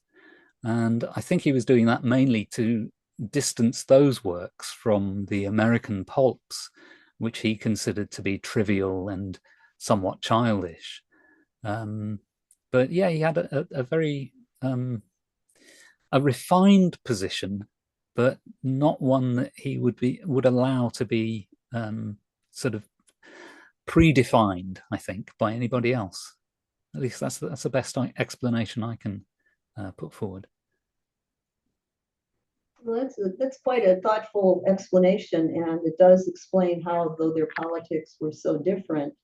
And I think he was doing that mainly to distance those works from the American pulps, which he considered to be trivial and somewhat childish. But yeah, he had a very a refined position but not one that he would allow to be sort of predefined, I think, by anybody else. At least that's the best explanation I can put forward. Well, that's quite a thoughtful explanation, and it does explain how, though their politics were so different,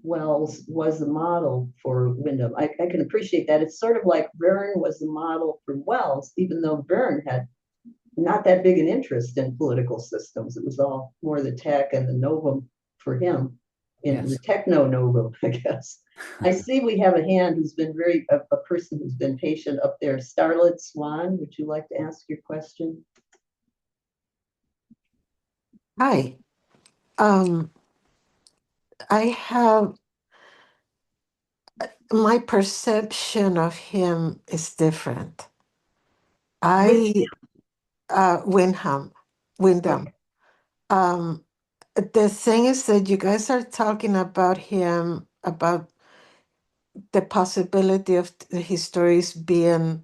Wells was the model for Wyndham. I can appreciate that. It's sort of like Verne was the model for Wells, even though Verne had not that big an interest in political systems. It was all more the tech and the novum for him, in the techno novum, I guess. I see we have a hand who's been a person who's been patient up there. Starlit Swan, would you like to ask your question? Hi. I have my perception of him is different. Wyndham. Okay. The thing is that you guys are talking about him, about the possibility of his stories being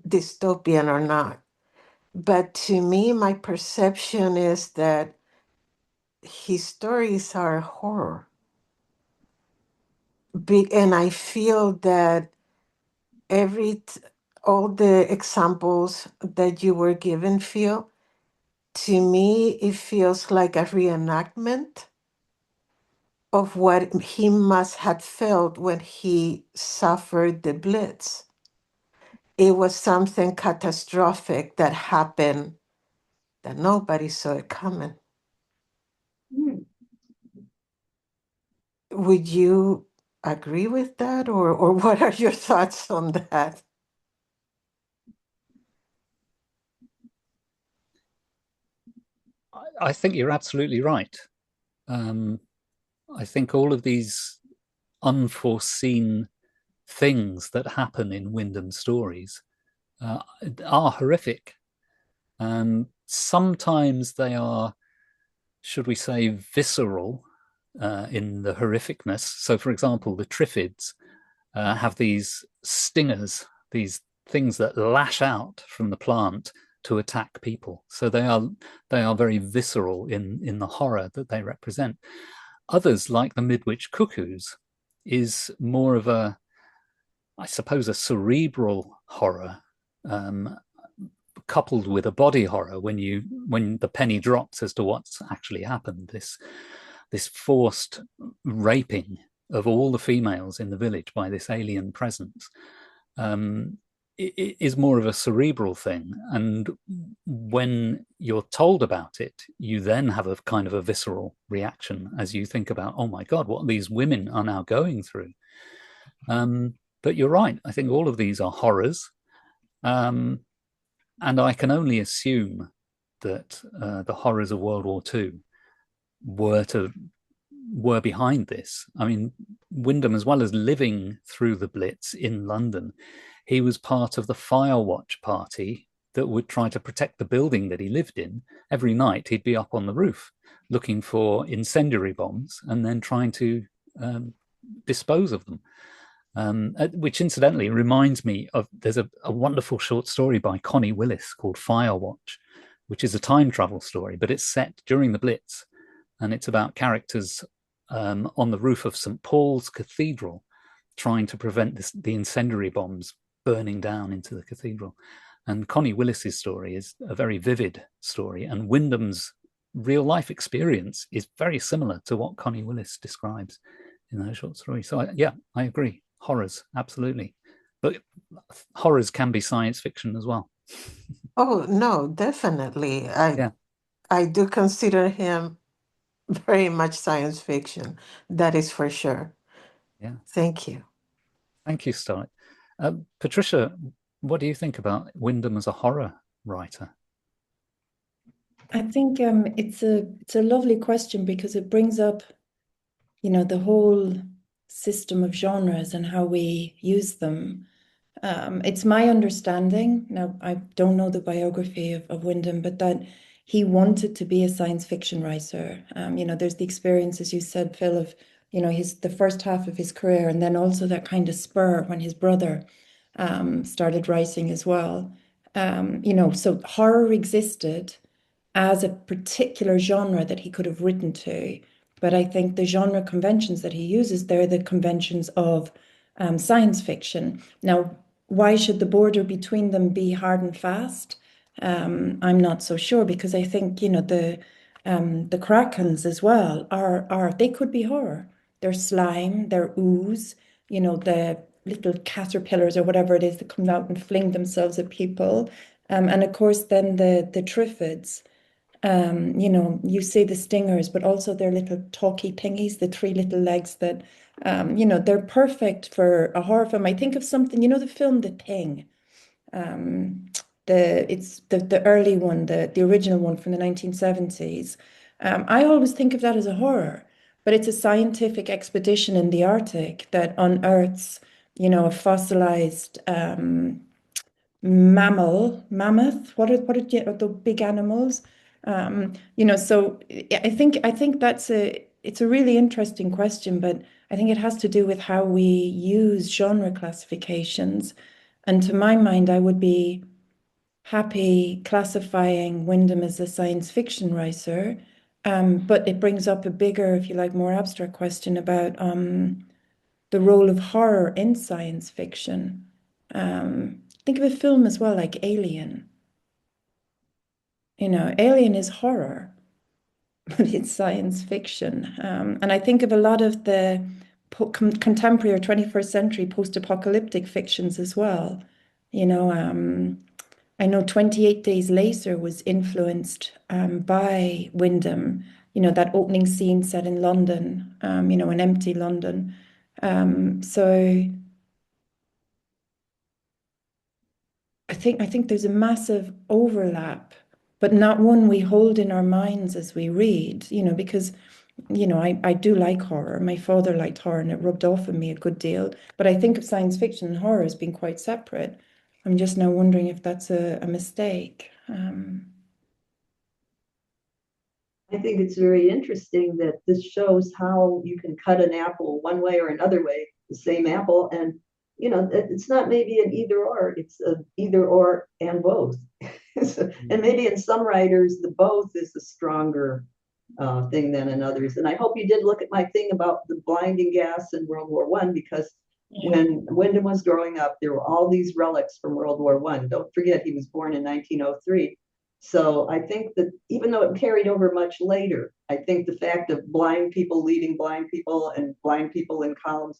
dystopian or not. But to me, my perception is that his stories are horror. And I feel that all the examples that you were given, Phil, to me, it feels like a reenactment of what he must have felt when he suffered the Blitz. It was something catastrophic that happened that nobody saw it coming. Hmm. Would you agree with that, or what are your thoughts on that? I think you're absolutely right. I think all of these unforeseen things that happen in Wyndham stories are horrific. Sometimes they are, should we say, visceral in the horrificness. So, for example, the Triffids have these stingers, these things that lash out from the plant to attack people. So they are very visceral in the horror that they represent. Others, like the Midwich Cuckoos, is more of a, I suppose, a cerebral horror, coupled with a body horror when the penny drops as to what's actually happened. This forced raping of all the females in the village by this alien presence is more of a cerebral thing. And when you're told about it, you then have a kind of a visceral reaction as you think about, oh my God, what these women are now going through. But you're right. I think all of these are horrors. And I can only assume that the horrors of World War II were behind this. I mean, Wyndham, as well as living through the Blitz in London, he was part of the fire watch party that would try to protect the building that he lived in. Every night he'd be up on the roof looking for incendiary bombs and then trying to dispose of them. Which incidentally reminds me of, there's a wonderful short story by Connie Willis called Firewatch, which is a time travel story, but it's set during the Blitz. And it's about characters on the roof of St. Paul's Cathedral trying to prevent the incendiary bombs burning down into the cathedral. And Connie Willis's story is a very vivid story. And Wyndham's real life experience is very similar to what Connie Willis describes in her short story. So I agree. Horrors, absolutely. But horrors can be science fiction as well. Oh, no, definitely. I do consider him very much science fiction. That is for sure. Yeah. Thank you. Thank you, Starlight. Patricia, what do you think about Wyndham as a horror writer? I think it's a lovely question because it brings up, the whole system of genres and how we use them. It's my understanding, now I don't know the biography of Wyndham, but that he wanted to be a science fiction writer. There's the experience, as you said, Phil, of the first half of his career, and then also that kind of spur when his brother started writing as well. So horror existed as a particular genre that he could have written to. But I think the genre conventions that he uses, they're the conventions of science fiction. Now, why should the border between them be hard and fast? I'm not so sure, because I think, the Krakens as well are they could be horror. They're slime, they're ooze, the little caterpillars or whatever it is that come out and fling themselves at people. And of course, then the Triffids, you see the stingers, but also their little talky thingies, the three little legs that, they're perfect for a horror film. I think of something, the film The Thing. It's the early one, the original one from the 1970s. I always think of that as a horror, but it's a scientific expedition in the Arctic that unearths, a fossilized mammoth. What are the big animals? So I think it's a really interesting question, but I think it has to do with how we use genre classifications. And to my mind, I would be happy classifying Wyndham as a science fiction writer, but it brings up a bigger, if you like, more abstract question about the role of horror in science fiction. Think of a film as well, like Alien. Alien is horror, but it's science fiction. And I think of a lot of the contemporary or 21st century post-apocalyptic fictions as well. I know 28 Days Later was influenced by Wyndham, that opening scene set in London, an empty London. So I think there's a massive overlap, but not one we hold in our minds as we read, because, I do like horror. My father liked horror and it rubbed off on me a good deal. But I think of science fiction and horror as being quite separate. I'm just now wondering if that's a mistake. I think it's very interesting that this shows how you can cut an apple one way or another way, the same apple, and it's not maybe an either or, it's a either or and both. And maybe in some writers, the both is a stronger thing than in others. And I hope you did look at my thing about the blinding gas in World War One, because when Wyndham was growing up, there were all these relics from World War One. Don't forget, he was born in 1903. So I think that even though it carried over much later, I think the fact of blind people leading blind people and blind people in columns,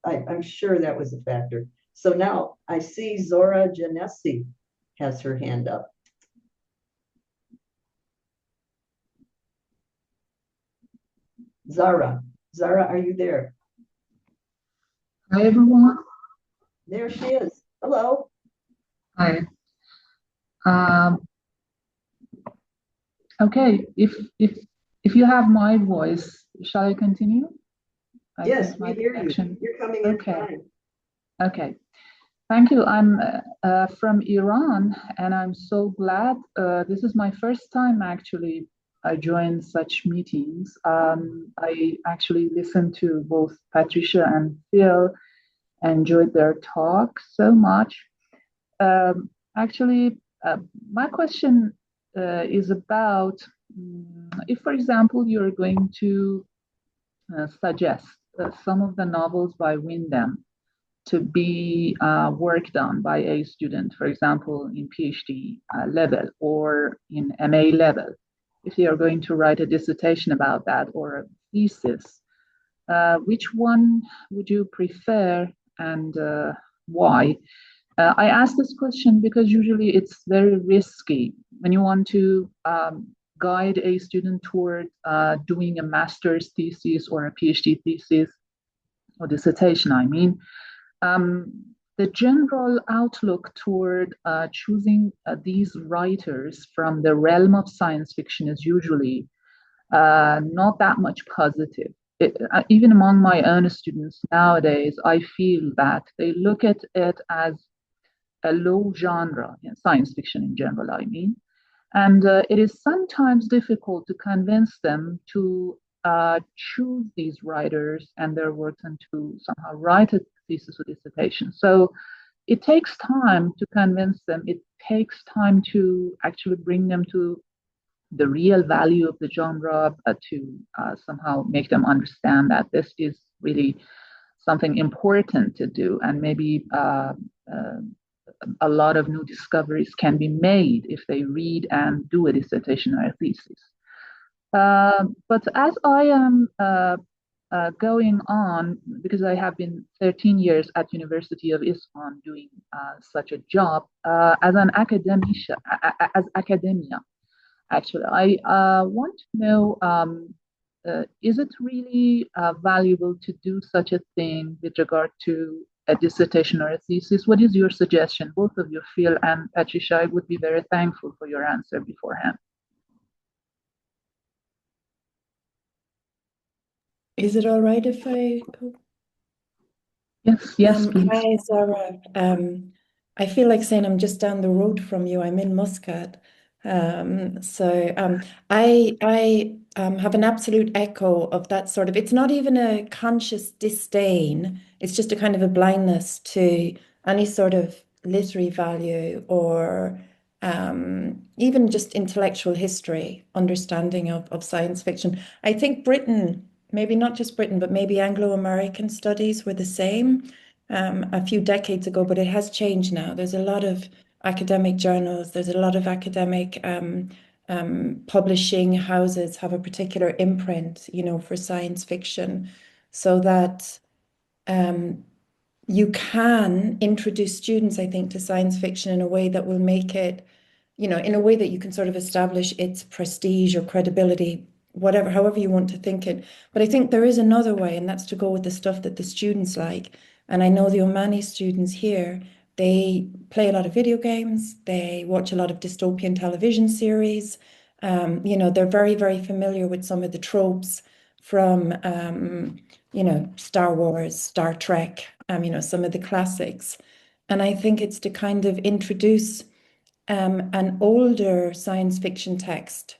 I'm sure that was a factor. So now I see Zora Janesi has her hand up. Zara, are you there? Hi everyone. There she is. Hello. Hi. Um, okay, if you have my voice, shall I continue? Yes, we hear you. You're coming in fine. Okay. Thank you. I'm from Iran, and I'm so glad. This is my first time actually. I joined such meetings. I actually listened to both Patricia and Phil. Enjoyed their talk so much. Actually, my question is about if, for example, you're going to suggest some of the novels by Wyndham to be worked on by a student, for example, in PhD level or in MA level, if you're going to write a dissertation about that or a thesis, which one would you prefer and why? I ask this question because usually it's very risky when you want to guide a student toward doing a master's thesis or a PhD thesis or dissertation, I mean. The general outlook toward choosing these writers from the realm of science fiction is usually not that much positive. Even among my own students nowadays, I feel that they look at it as a low genre, science fiction in general, I mean. And it is sometimes difficult to convince them to choose these writers and their works and to somehow write a thesis or dissertation. So it takes time to convince them. It takes time to actually bring them to the real value of the genre, to somehow make them understand that this is really something important to do, and maybe a lot of new discoveries can be made if they read and do a dissertation or a thesis. But as I am going on, because I have been 13 years at University of Isfahan doing such a job as an as academia, actually, I want to know, is it really valuable to do such a thing with regard to a dissertation or a thesis? What is your suggestion? Both of you, Phil and Patricia, I would be very thankful for your answer beforehand. Is it all right if I go? Yes, please. Hi, Zara. I feel like saying I'm just down the road from you. I'm in Muscat. I have an absolute echo of that sort of, it's not even a conscious disdain, it's just a kind of a blindness to any sort of literary value or even just intellectual history, understanding of science fiction. I think Britain, maybe not just Britain, but maybe Anglo-American studies were the same a few decades ago, but it has changed now. There's a lot of academic journals, there's a lot of academic publishing houses have a particular imprint, you know, for science fiction, so that you can introduce students, I think, to science fiction in a way that will make it, you know, in a way that you can sort of establish its prestige or credibility, whatever, however you want to think it. But I think there is another way, and that's to go with the stuff that the students like. And I know the Omani students here, they play a lot of video games, they watch a lot of dystopian television series. You know, they're very, very familiar with some of the tropes from, you know, Star Wars, Star Trek, you know, some of the classics. And I think it's to kind of introduce an older science fiction text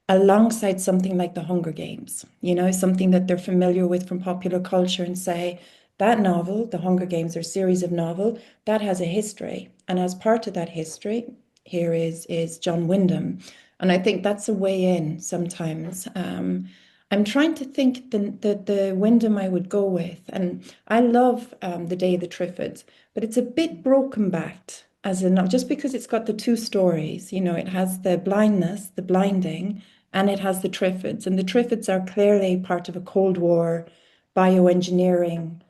alongside something like The Hunger Games, you know, something that they're familiar with from popular culture, and say that novel, The Hunger Games, or series of novel, that has a history. And as part of that history, here is John Wyndham. And I think that's a way in sometimes. I'm trying to think the Wyndham I would go with. And I love The Day of the Triffids, but it's a bit broken backed as in, not just because it's got the two stories, you know, it has the blindness, the blinding, and it has the Triffids. And the Triffids are clearly part of a Cold War bioengineering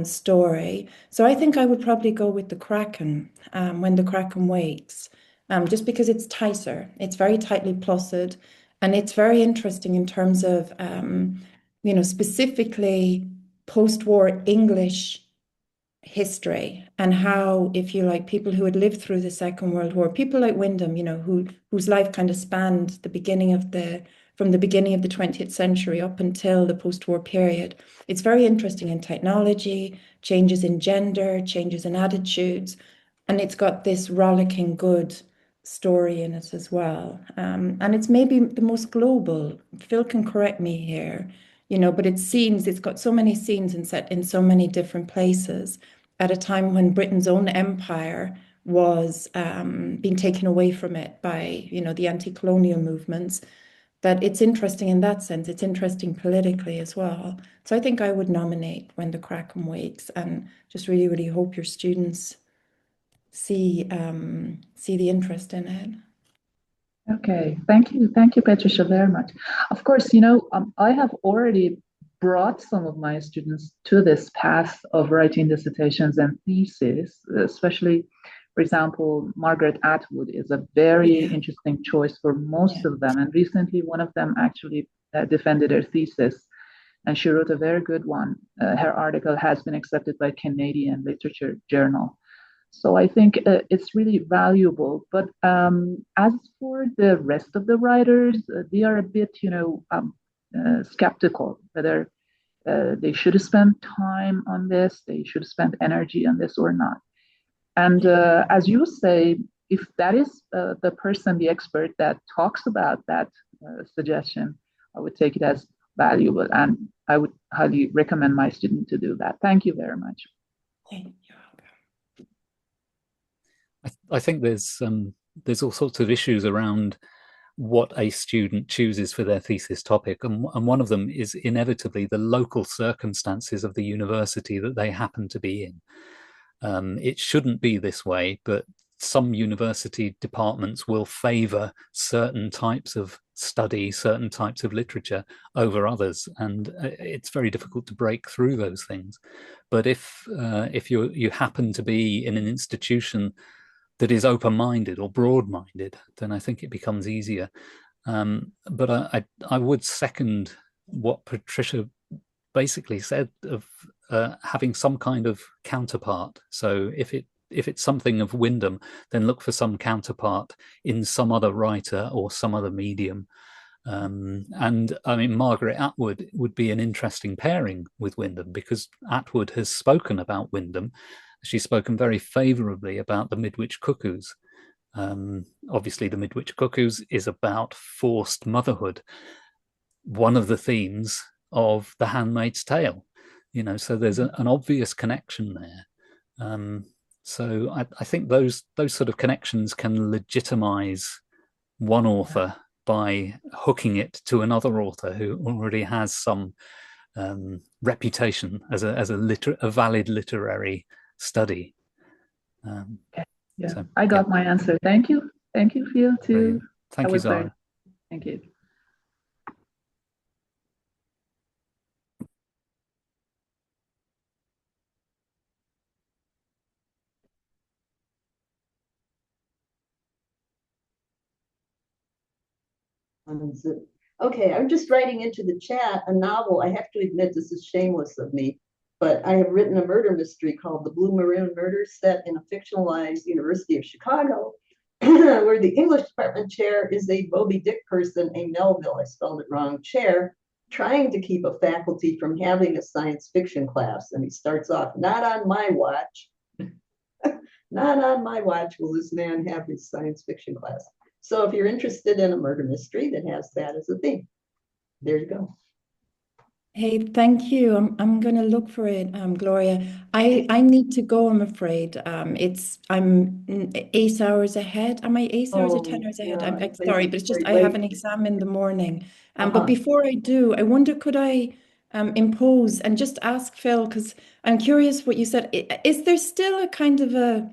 story. So I think I would probably go with the Kraken, When the Kraken Wakes, just because it's tighter, it's very tightly plotted, and it's very interesting in terms of, you know, specifically post-war English history, and how, if you like, people who had lived through the Second World War, people like Wyndham, you know, whose life kind of spanned from the beginning of the 20th century up until the post-war period. It's very interesting in technology, changes in gender, changes in attitudes, and it's got this rollicking good story in it as well. And it's maybe the most global. Phil can correct me here, you know, but it's got so many scenes and set in so many different places at a time when Britain's own empire was being taken away from it by, you know, the anti-colonial movements, that it's interesting in that sense. It's interesting politically as well. So I think I would nominate When the Kraken Wakes, and just really, really hope your students see the interest in it. Okay, thank you, Patricia, very much. Of course, I have already brought some of my students to this path of writing dissertations and theses, especially, for example, Margaret Atwood is a very interesting choice for most of them. And recently, one of them actually defended her thesis, and she wrote a very good one. Her article has been accepted by Canadian Literature Journal. So I think it's really valuable. But as for the rest of the writers, they are a bit, skeptical whether they should spend time on this, they should spend energy on this or not. And as you say, if that is the person, the expert that talks about that suggestion, I would take it as valuable, and I would highly recommend my student to do that. Thank you very much. Thank you. I think there's all sorts of issues around what a student chooses for their thesis topic, and one of them is inevitably the local circumstances of the university that they happen to be in. It shouldn't be this way, but some university departments will favor certain types of study, certain types of literature over others, and it's very difficult to break through those things. But if you happen to be in an institution that is open-minded or broad-minded, then I think it becomes easier. But I would second what Patricia basically said of having some kind of counterpart. So if it's something of Wyndham, then look for some counterpart in some other writer or some other medium. And I mean, Margaret Atwood would be an interesting pairing with Wyndham, because Atwood has spoken about Wyndham. She's spoken very favorably about the Midwich Cuckoos. Obviously, the Midwich Cuckoos is about forced motherhood, one of the themes of The Handmaid's Tale. So there's an obvious connection there. So I think those sort of connections can legitimize one author by hooking it to another author who already has some reputation as a valid literary study. Yeah, So, I got my answer. Thank you, Phil. Too. Brilliant. Thank you, Zara. Thank you. Okay, I'm just writing into the chat a novel. I have to admit, this is shameless of me, but I have written a murder mystery called The Blue Maroon Murders, set in a fictionalized University of Chicago, where the English department chair is a Moby Dick person, a Melville, I spelled it wrong, chair, trying to keep a faculty from having a science fiction class. And he starts off, not on my watch. Not on my watch will this man have his science fiction class. So if you're interested in a murder mystery that has that as a theme, there you go. Hey, thank you. I'm gonna look for it, Gloria. I need to go, I'm afraid. I'm 8 hours ahead. Am I 8 hours or 10 hours ahead? Yeah, I'm sorry, but it's just I have an exam in the morning. But before I do, I wonder, could I impose and just ask Phil, because I'm curious what you said. Is there still a kind of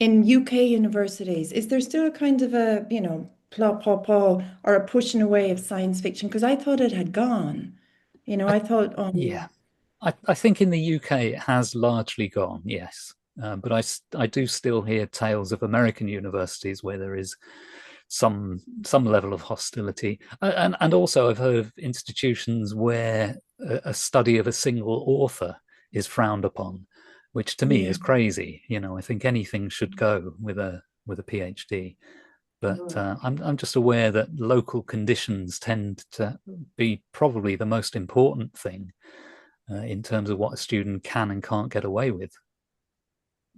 in UK universities, is there still a kind of a, plot or a pushing away of science fiction? Because I thought it had gone. I thought, Yeah, I think in the UK it has largely gone, yes. But I do still hear tales of American universities where there is some level of hostility, and also I've heard of institutions where a study of a single author is frowned upon, which to me is crazy. I think anything should go with a PhD. But I'm just aware that local conditions tend to be probably the most important thing in terms of what a student can and can't get away with.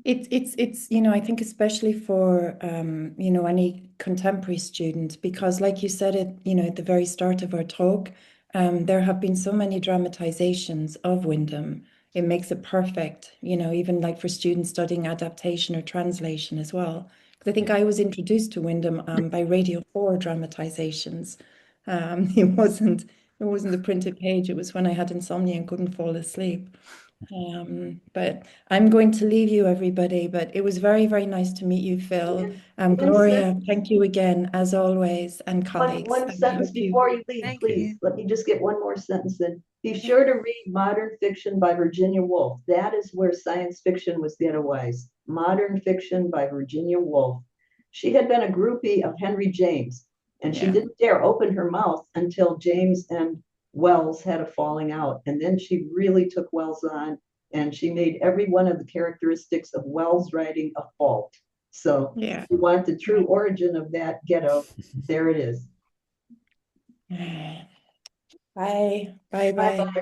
It's I think especially for any contemporary student, because like you said at the very start of our talk, there have been so many dramatizations of Wyndham. It makes it perfect, even like for students studying adaptation or translation as well. Because I think I was introduced to Wyndham by Radio 4 dramatizations. It wasn't the printed page. It was when I had insomnia and couldn't fall asleep. But I'm going to leave you, everybody. But it was very, very nice to meet you, Phil. Gloria, thank you again, as always, and colleagues. One sentence before you leave, please. Let me just get one more sentence in. Be sure to read Modern Fiction by Virginia Woolf. That is where science fiction was getaway's. Modern Fiction by Virginia Woolf. She had been a groupie of Henry James, and she didn't dare open her mouth until James and Wells had a falling out. And then she really took Wells on, and she made every one of the characteristics of Wells' writing a fault. So if you want the true origin of that ghetto, there it is. Bye. Bye.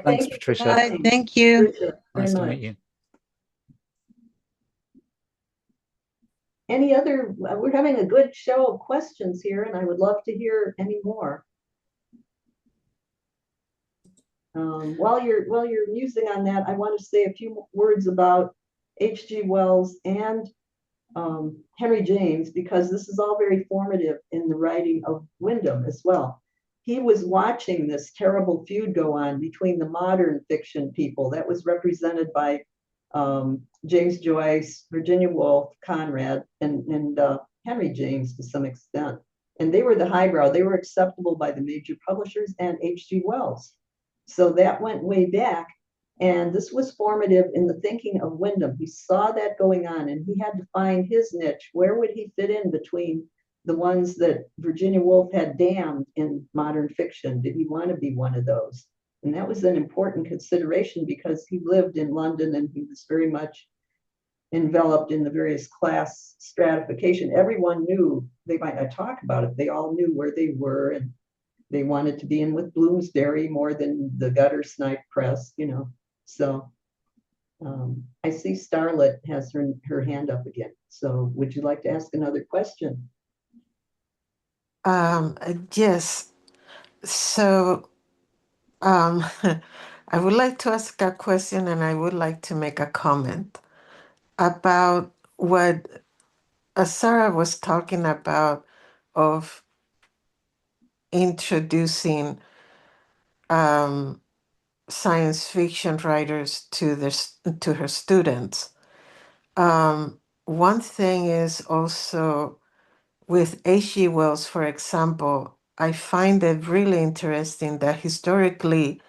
Thanks, Patricia. Bye. Thank you. Patricia, nice to meet you. Any other, we're having a good show of questions here, and I would love to hear any more. While you're musing on that, I want to say a few words about H.G. Wells and Henry James, because this is all very formative in the writing of Wyndham as well. He was watching this terrible feud go on between the modern fiction people that was represented by James Joyce, Virginia Woolf, Conrad, and Henry James to some extent. And they were the highbrow. They were acceptable by the major publishers and H.G. Wells. So that went way back. And this was formative in the thinking of Wyndham. He saw that going on and he had to find his niche. Where would he fit in between the ones that Virginia Woolf had damned in modern fiction? Did he want to be one of those? And that was an important consideration because he lived in London and he was very much enveloped in the various class stratification. Everyone knew, they might not talk about it, they all knew where they were, and they wanted to be in with Bloomsbury more than the gutter snipe press, you know. So I see Starlet has her hand up again. So would you like to ask another question? Yes. So I would like to ask a question and I would like to make a comment about what Sarah was talking about of introducing science fiction writers to to her students. One thing is also with H.G. Wells, for example, I find it really interesting that historically,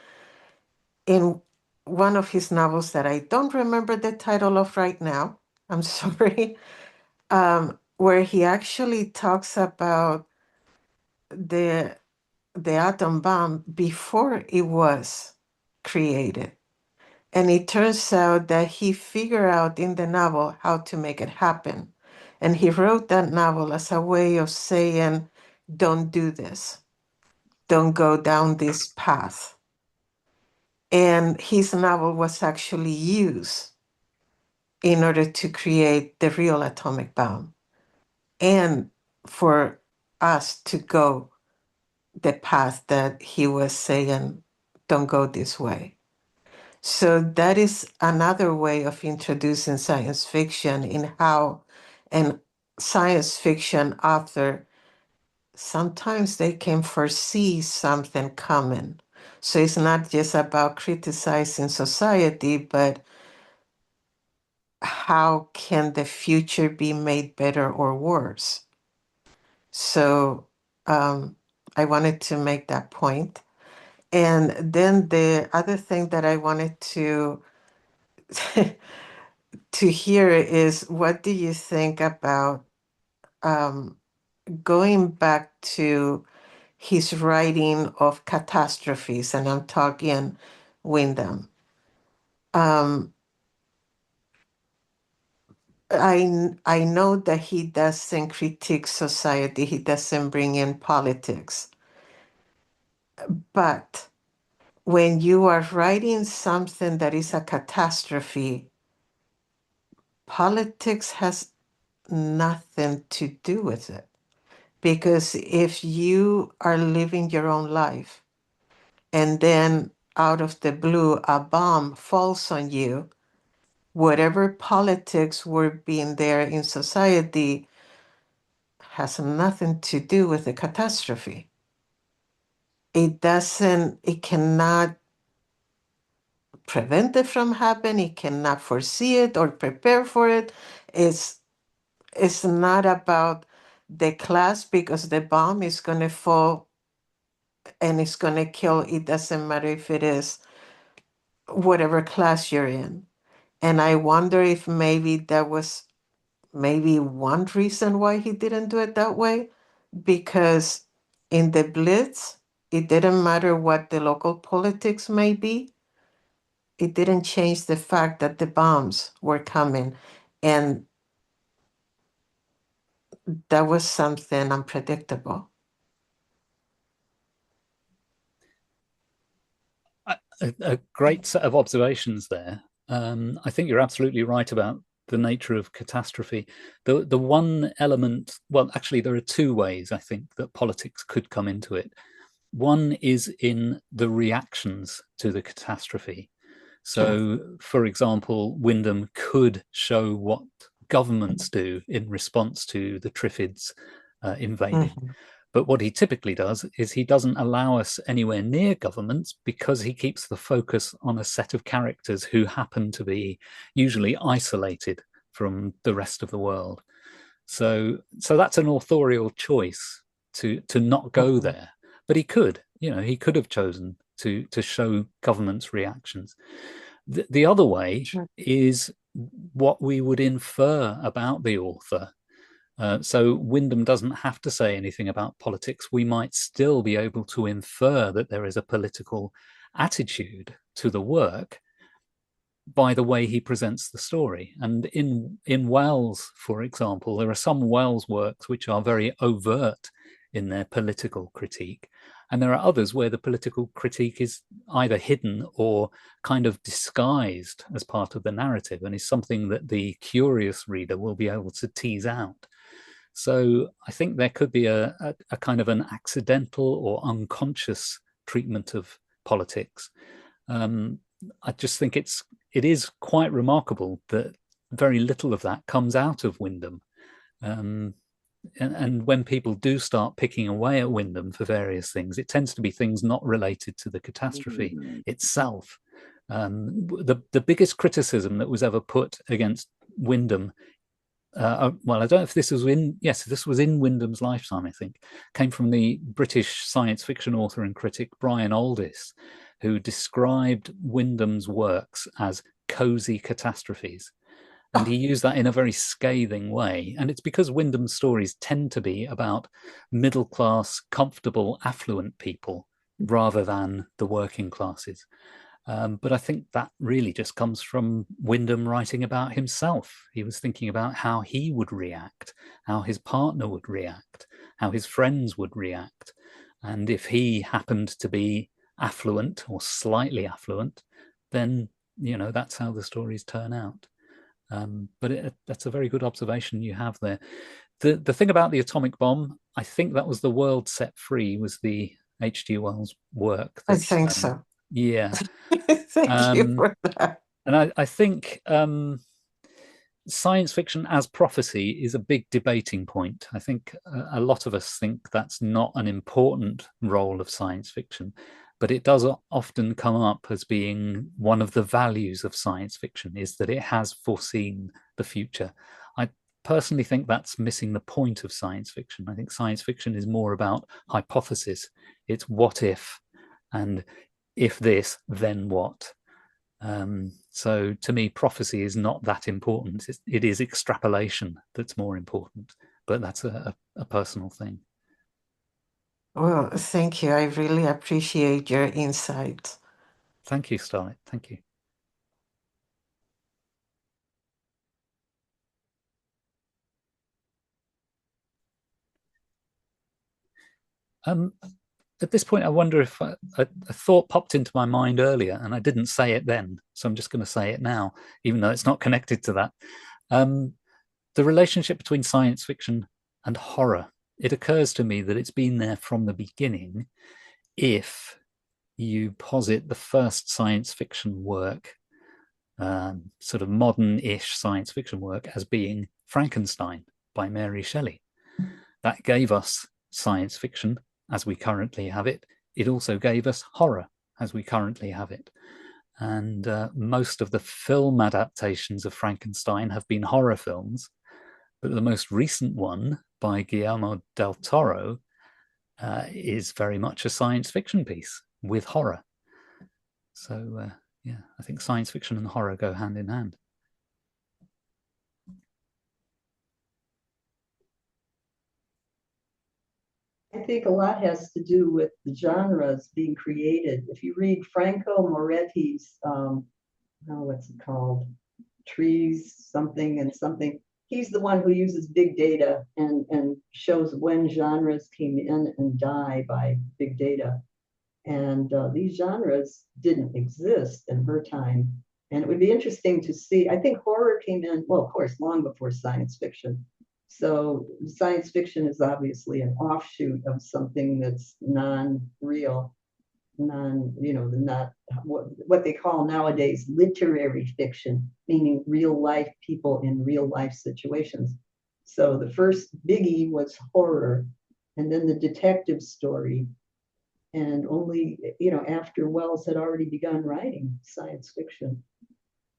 in one of his novels that I don't remember the title of right now, I'm sorry, where he actually talks about the atom bomb before it was created. And it turns out that he figured out in the novel how to make it happen. And he wrote that novel as a way of saying, don't do this. Don't go down this path. And his novel was actually used in order to create the real atomic bomb and for us to go the path that he was saying, don't go this way. So that is another way of introducing science fiction in how an science fiction author, sometimes they can foresee something coming. So it's not just about criticizing society, but how can the future be made better or worse? So I wanted to make that point. And then the other thing that I wanted to to hear is, what do you think about going back to his writing of catastrophes? And I'm talking Wyndham. I know that he doesn't critique society, he doesn't bring in politics. But when you are writing something that is a catastrophe, politics has nothing to do with it. Because if you are living your own life and then out of the blue a bomb falls on you, whatever politics were being there in society has nothing to do with the catastrophe. It cannot prevent it from happening, it cannot foresee it or prepare for it. It's not about the class, because the bomb is going to fall and it's going to kill. It doesn't matter if it is whatever class you're in. And I wonder if maybe that was maybe one reason why he didn't do it that way, because in the Blitz, it didn't matter what the local politics may be. It didn't change the fact that the bombs were coming. And that was something unpredictable. A great set of observations there. I think you're absolutely right about the nature of catastrophe. The one element, well, actually, there are two ways I think that politics could come into it. One is in the reactions to the catastrophe. So, for example, Wyndham could show what governments do in response to the Triffids invading. Mhm. But what he typically does is he doesn't allow us anywhere near governments because he keeps the focus on a set of characters who happen to be usually isolated from the rest of the world. So that's an authorial choice to not go there. But he could have chosen to show governments' reactions. The other way Sure. is what we would infer about the author. So Wyndham doesn't have to say anything about politics. We might still be able to infer that there is a political attitude to the work by the way he presents the story. And in Wells, for example, there are some Wells works which are very overt in their political critique. And there are others where the political critique is either hidden or kind of disguised as part of the narrative and is something that the curious reader will be able to tease out. So I think there could be a kind of an accidental or unconscious treatment of politics. I just think it is quite remarkable that very little of that comes out of Wyndham. And when people do start picking away at Wyndham for various things, it tends to be things not related to the catastrophe itself. The biggest criticism that was ever put against Wyndham, well, I don't know if this was this was in Wyndham's lifetime, I think, came from the British science fiction author and critic Brian Aldiss, who described Wyndham's works as cozy catastrophes. And he used that in a very scathing way. And it's because Wyndham's stories tend to be about middle-class, comfortable, affluent people rather than the working classes. But I think that really just comes from Wyndham writing about himself. He was thinking about how he would react, how his partner would react, how his friends would react. And if he happened to be affluent or slightly affluent, then, that's how the stories turn out. But that's a very good observation you have there. The thing about the atomic bomb, I think that was The World Set Free, was the H.G. Wells work. I think so. Yeah. Thank you for that. And I think science fiction as prophecy is a big debating point. I think a lot of us think that's not an important role of science fiction, but it does often come up as being one of the values of science fiction, is that it has foreseen the future. I personally think that's missing the point of science fiction. I think science fiction is more about hypothesis. It's what if, and if this, then what? So to me, prophecy is not that important. It is extrapolation that's more important, but that's a personal thing. Well, thank you. I really appreciate your insight. Thank you, Starlight. Thank you. At this point, I wonder if a thought popped into my mind earlier, and I didn't say it then, so I'm just going to say it now, even though it's not connected to that. The relationship between science fiction and horror. It occurs to me that it's been there from the beginning if you posit the first science fiction work, sort of modern-ish science fiction work, as being Frankenstein by Mary Shelley. That gave us science fiction as we currently have it. It also gave us horror as we currently have it. And most of the film adaptations of Frankenstein have been horror films, but the most recent one by Guillermo del Toro is very much a science fiction piece with horror. So yeah, I think science fiction and horror go hand in hand. I think a lot has to do with the genres being created. If you read Franco Moretti's, what's it called? Trees, something and something. He's the one who uses big data and shows when genres came in and die by big data. And these genres didn't exist in her time. And it would be interesting to see. I think horror came in, well, of course, long before science fiction. So science fiction is obviously an offshoot of something that's non-real. not what they call nowadays literary fiction, meaning real life people in real life situations. So the first biggie was horror, and then the detective story, and only after Wells had already begun writing science fiction.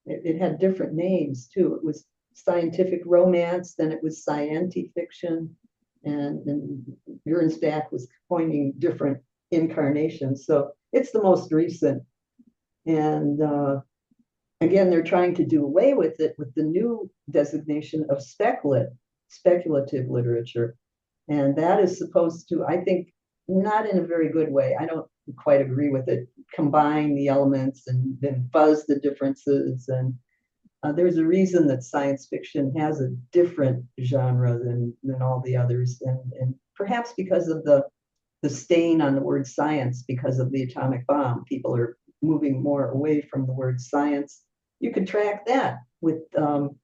It had different names too. It was scientific romance, then it was scientific fiction, and Bjornstad was coining different incarnations. So it's the most recent. And again, they're trying to do away with it with the new designation of speculative literature. And that is supposed to, I think, not in a very good way. I don't quite agree with it. Combine the elements and then fuzz the differences. And there's a reason that science fiction has a different genre than all the others. And perhaps because of the stain on the word science, because of the atomic bomb, people are moving more away from the word science. You could track that with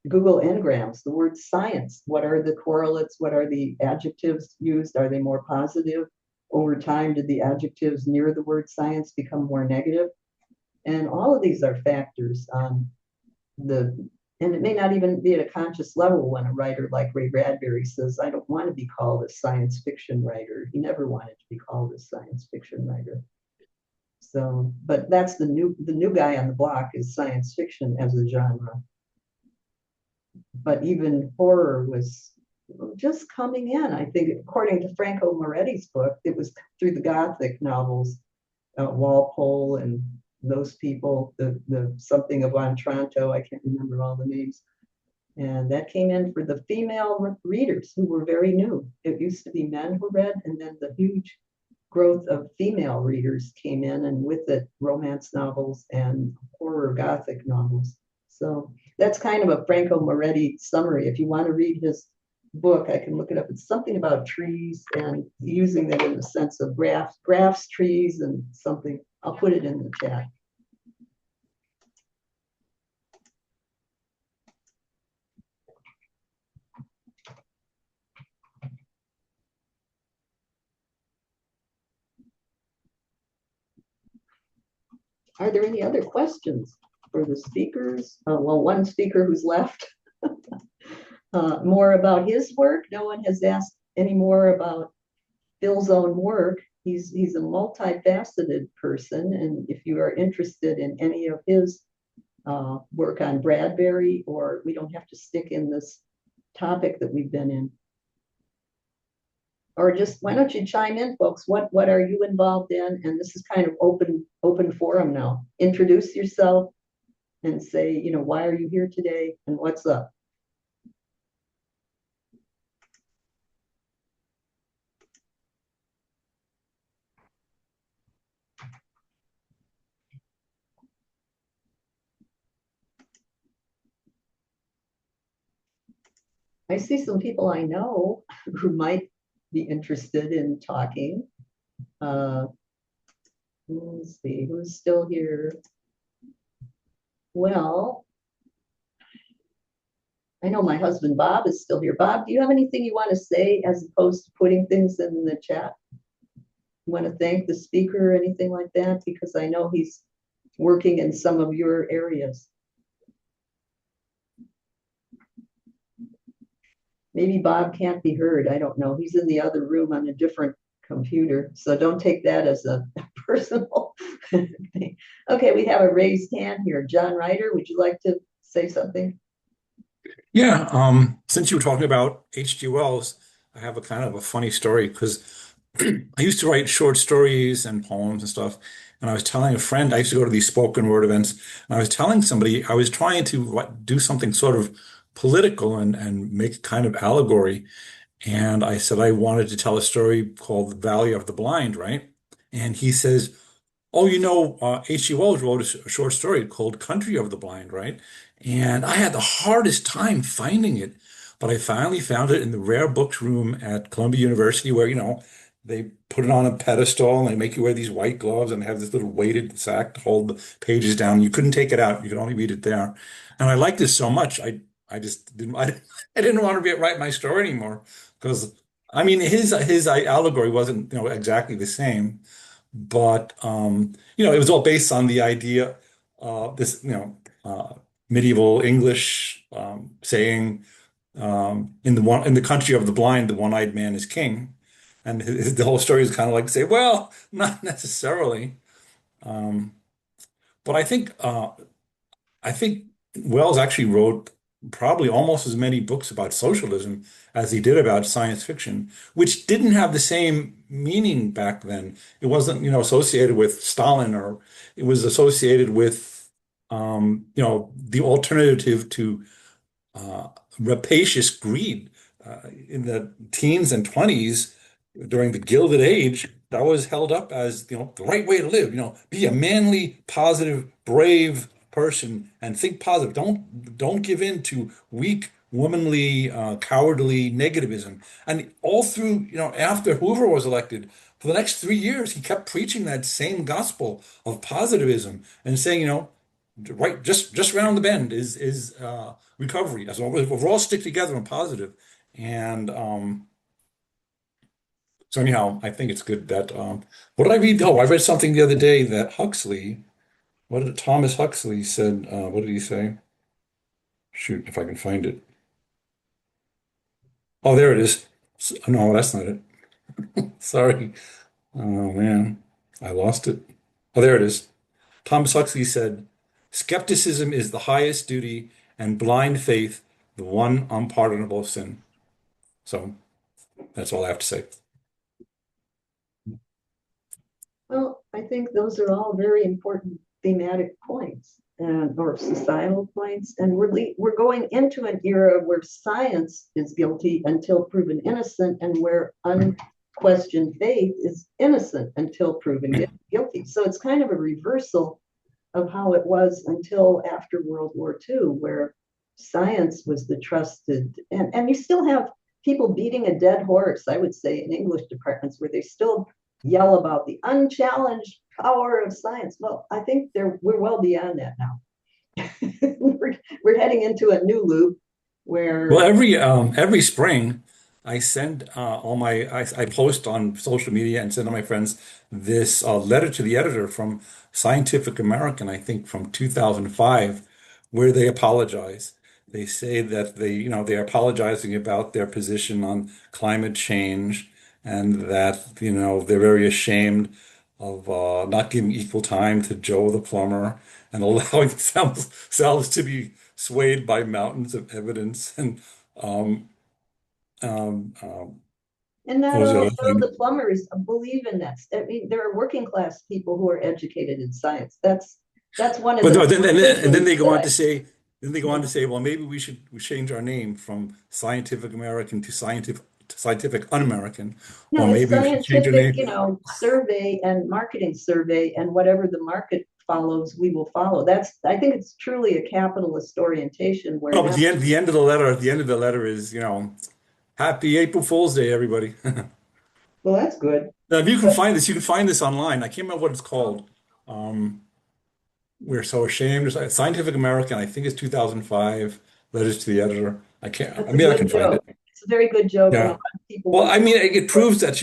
Google Ngrams, the word science. What are the correlates? What are the adjectives used? Are they more positive? Over time, did the adjectives near the word science become more negative? And all of these are factors on and it may not even be at a conscious level when a writer like Ray Bradbury says, I don't want to be called a science fiction writer. He never wanted to be called a science fiction writer. So, but that's the new guy on the block is science fiction as a genre. But even horror was just coming in. I think, according to Franco Moretti's book, it was through the Gothic novels, Walpole and those people, the something of Otranto, I can't remember all the names. And that came in for the female readers who were very new. It used to be men who read, and then the huge growth of female readers came in, and with it, romance novels and horror Gothic novels. So that's kind of a Franco Moretti summary. If you want to read his book, I can look it up. It's something about trees and using that in the sense of graphs, trees, and something. I'll put it in the chat. Are there any other questions for the speakers? Well, one speaker who's left. More about his work. No one has asked any more about Phil's own work. He's a multifaceted person, and if you are interested in any of his work on Bradbury, or we don't have to stick in this topic that we've been in. Or just why don't you chime in, folks? What are you involved in? And this is kind of open forum now. Introduce yourself and say, why are you here today and what's up? I see some people I know who might be interested in talking. Let's see, who's still here? Well, I know my husband Bob is still here. Bob, do you have anything you want to say as opposed to putting things in the chat? You want to thank the speaker or anything like that? Because I know he's working in some of your areas. Maybe Bob can't be heard. I don't know. He's in the other room on a different computer. So don't take that as a personal thing. Okay, we have a raised hand here. John Ryder, would you like to say something? Yeah, since you were talking about H.G. Wells, I have a kind of a funny story because I used to write short stories and poems and stuff. And I was telling a friend, I used to go to these spoken word events, and I was telling somebody I was trying to do something sort of political and make a kind of allegory. And I said I wanted to tell a story called The Valley of the Blind, right? And he says, oh, H.G. Wells wrote a short story called Country of the Blind, right? And I had the hardest time finding it, but I finally found it in the rare books room at Columbia University where, they put it on a pedestal and they make you wear these white gloves and they have this little weighted sack to hold the pages down. You couldn't take it out. You could only read it there. And I liked this so much, I just didn't, I didn't want to write my story anymore because, I mean, his allegory wasn't, exactly the same. but it was all based on the idea, this medieval English saying, in the country of the blind, the one-eyed man is king, and the whole story is kind of like say, well, not necessarily, um, but I think Wells actually wrote probably almost as many books about socialism as he did about science fiction, which didn't have the same meaning back then. It wasn't, associated with Stalin, or it was associated with, the alternative to uh, rapacious greed in the teens and 20s during the Gilded Age. That was held up as, the right way to live. Be a manly, positive, brave person and think positive. Don't give in to weak, womanly, cowardly negativism. And all through, after Hoover was elected, for the next 3 years, he kept preaching that same gospel of positivism and saying, right, just around the bend is recovery. As long as we're all stick together and positive. And so anyhow, I think it's good that what did I read? Oh, I read something the other day that Thomas Huxley said, what did he say? Shoot, if I can find it. Oh, there it is. No, that's not it. Sorry. Oh man, I lost it. Oh, there it is. Thomas Huxley said, skepticism is the highest duty, and blind faith the one unpardonable sin. So that's all I have to say. Well, I think those are all very important thematic points and or societal points. And we're going into an era where science is guilty until proven innocent, and where unquestioned faith is innocent until proven guilty. So it's kind of a reversal of how it was until after World War II, where science was the trusted, and you still have people beating a dead horse, I would say, in English departments where they still yell about the unchallenged power of science. Well, I think we're well beyond that now. we're heading into a new loop where Well, every spring, I send I post on social media and send to my friends this letter to the editor from Scientific American, I think from 2005, where they apologize. They say that they're apologizing about their position on climate change, and that, they're very ashamed of not giving equal time to Joe the plumber and allowing themselves to be swayed by mountains of evidence. And um, um, um, and not what was the all other thing? the plumbers believe in that. I mean, there are working class people who are educated in science. That's one of But the no, then things they go that on I to say, well, maybe we change our name from Scientific American to Scientific Un-American, or no, it's maybe we should change our scientific, name. survey and marketing survey, and whatever the market follows, we will follow. I think it's truly a capitalist orientation where No, but now, the end of the letter is, Happy April Fool's Day, everybody. well, that's good. Now, if But you can find this online. I can't remember what it's called. Um, we're so ashamed. It's Scientific American, I think it's 2005. Letters to the editor. I can't. that's a Maybe I good can find joke. it. It's a very good joke, and a Yeah. lot of people Well, will. I mean, it proves that,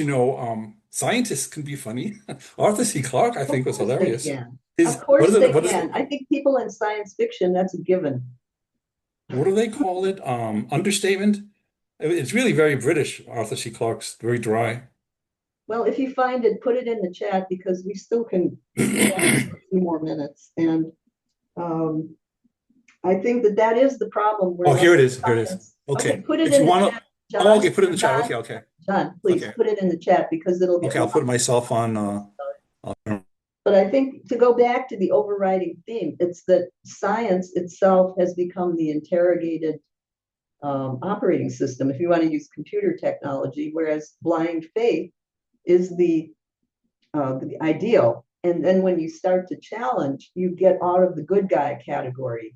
scientists can be funny. Arthur C. Clarke, I Of think, was course they hilarious. can. Of His course they what is can. I think people in science fiction, that's a given. what do they call it? Understatement. It's really very British. Arthur C. Clarke's very dry. Well, if you find it, put it in the chat because we still have a few more minutes. And um, I think that is the problem where Oh, like here it is. Here it is. science. Okay, Okay. put it If you in the want chat, to, oh, okay, John. put it in the chat. John, Okay, okay, John, please okay, put it in the chat because it'll get okay. I'll put lost. myself on. But I think to go back to the overriding theme, it's that science itself has become the interrogated operating system, if you want to use computer technology, whereas blind faith is the ideal. And then when you start to challenge, you get out of the good guy category.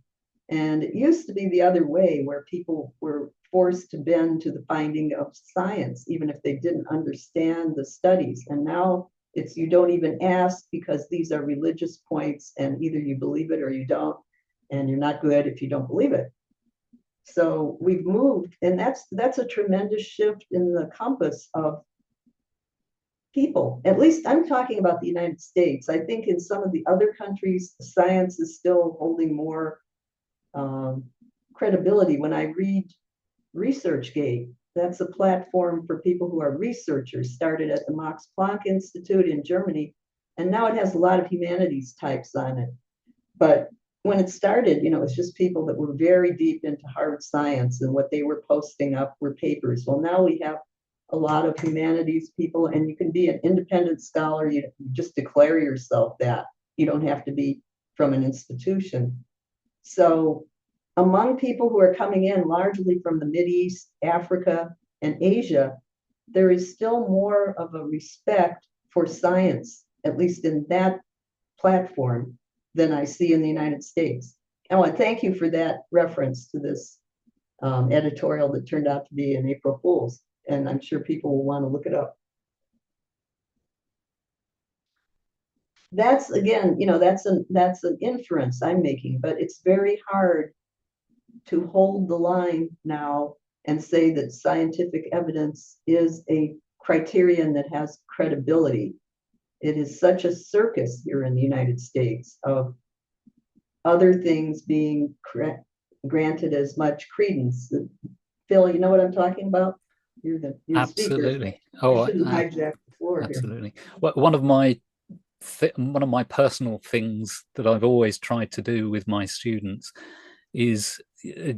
And it used to be the other way, where people were forced to bend to the finding of science, even if they didn't understand the studies. And now it's you don't even ask because these are religious points, and either you believe it or you don't, and you're not good if you don't believe it. So we've moved, and that's a tremendous shift in the compass of people. At least I'm talking about the United States. I think in some of the other countries, science is still holding more credibility. When I read ResearchGate, that's a platform for people who are researchers, started at the Max Planck Institute in Germany, and now it has a lot of humanities types on it. But when it started, it's just people that were very deep into hard science, and what they were posting up were papers. Well, now we have a lot of humanities people, and you can be an independent scholar. You just declare yourself that. You don't have to be from an institution. So among people who are coming in largely from the Mideast, Africa, and Asia, there is still more of a respect for science, at least in that platform, than I see in the United States. I want to thank you for that reference to this editorial that turned out to be an April Fool's, and I'm sure people will want to look it up. That's, again, that's an inference I'm making, but it's very hard to hold the line now and say that scientific evidence is a criterion that has credibility. It is such a circus here in the United States of other things being granted as much credence. Phil, you know what I'm talking about? You're the Absolutely. Speaker. Oh, I shouldn't hijack the floor absolutely. Well, one of my personal things that I've always tried to do with my students is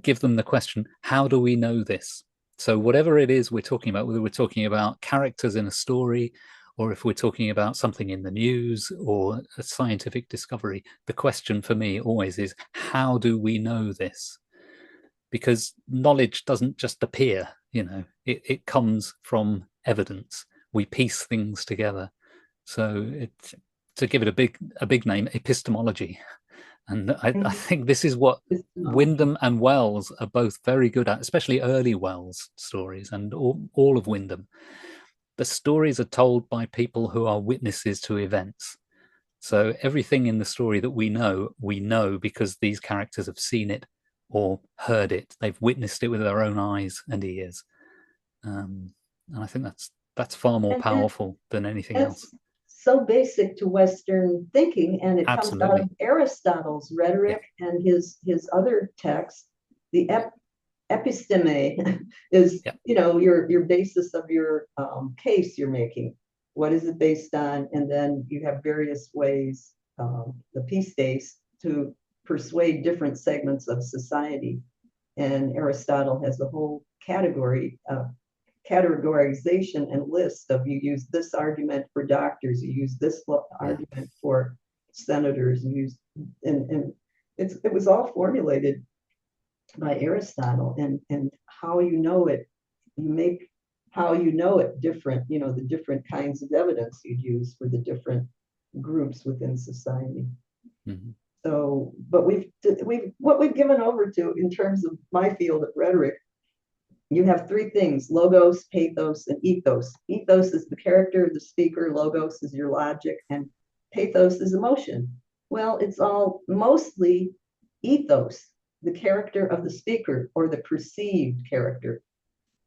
give them the question, how do we know this? So whatever it is we're talking about, whether we're talking about characters in a story, or if we're talking about something in the news or a scientific discovery, the question for me always is, how do we know this? Because knowledge doesn't just appear, it comes from evidence. We piece things together. So to give it a big name, epistemology. And I think this is what Wyndham and Wells are both very good at, especially early Wells stories and all of Wyndham. The stories are told by people who are witnesses to events. So everything in the story that we know because these characters have seen it or heard it. They've witnessed it with their own eyes and ears. And I think that's far more powerful than anything else. So basic to Western thinking, and it comes out of Aristotle's rhetoric and his other texts. The episteme is, your basis of your case you're making. What is it based on? And then you have various ways, the pistes, to persuade different segments of society. And Aristotle has a whole categorization and list of, you use this argument for doctors, you use this argument for senators, and it was all formulated by Aristotle, and how you know it, you make how you know it different, the different kinds of evidence you'd use for the different groups within society. Mm-hmm. So, but what we've given over to in terms of my field of rhetoric, you have three things: logos, pathos, and ethos. Ethos is the character of the speaker, logos is your logic, and pathos is emotion. Well, it's all mostly ethos, the character of the speaker or the perceived character.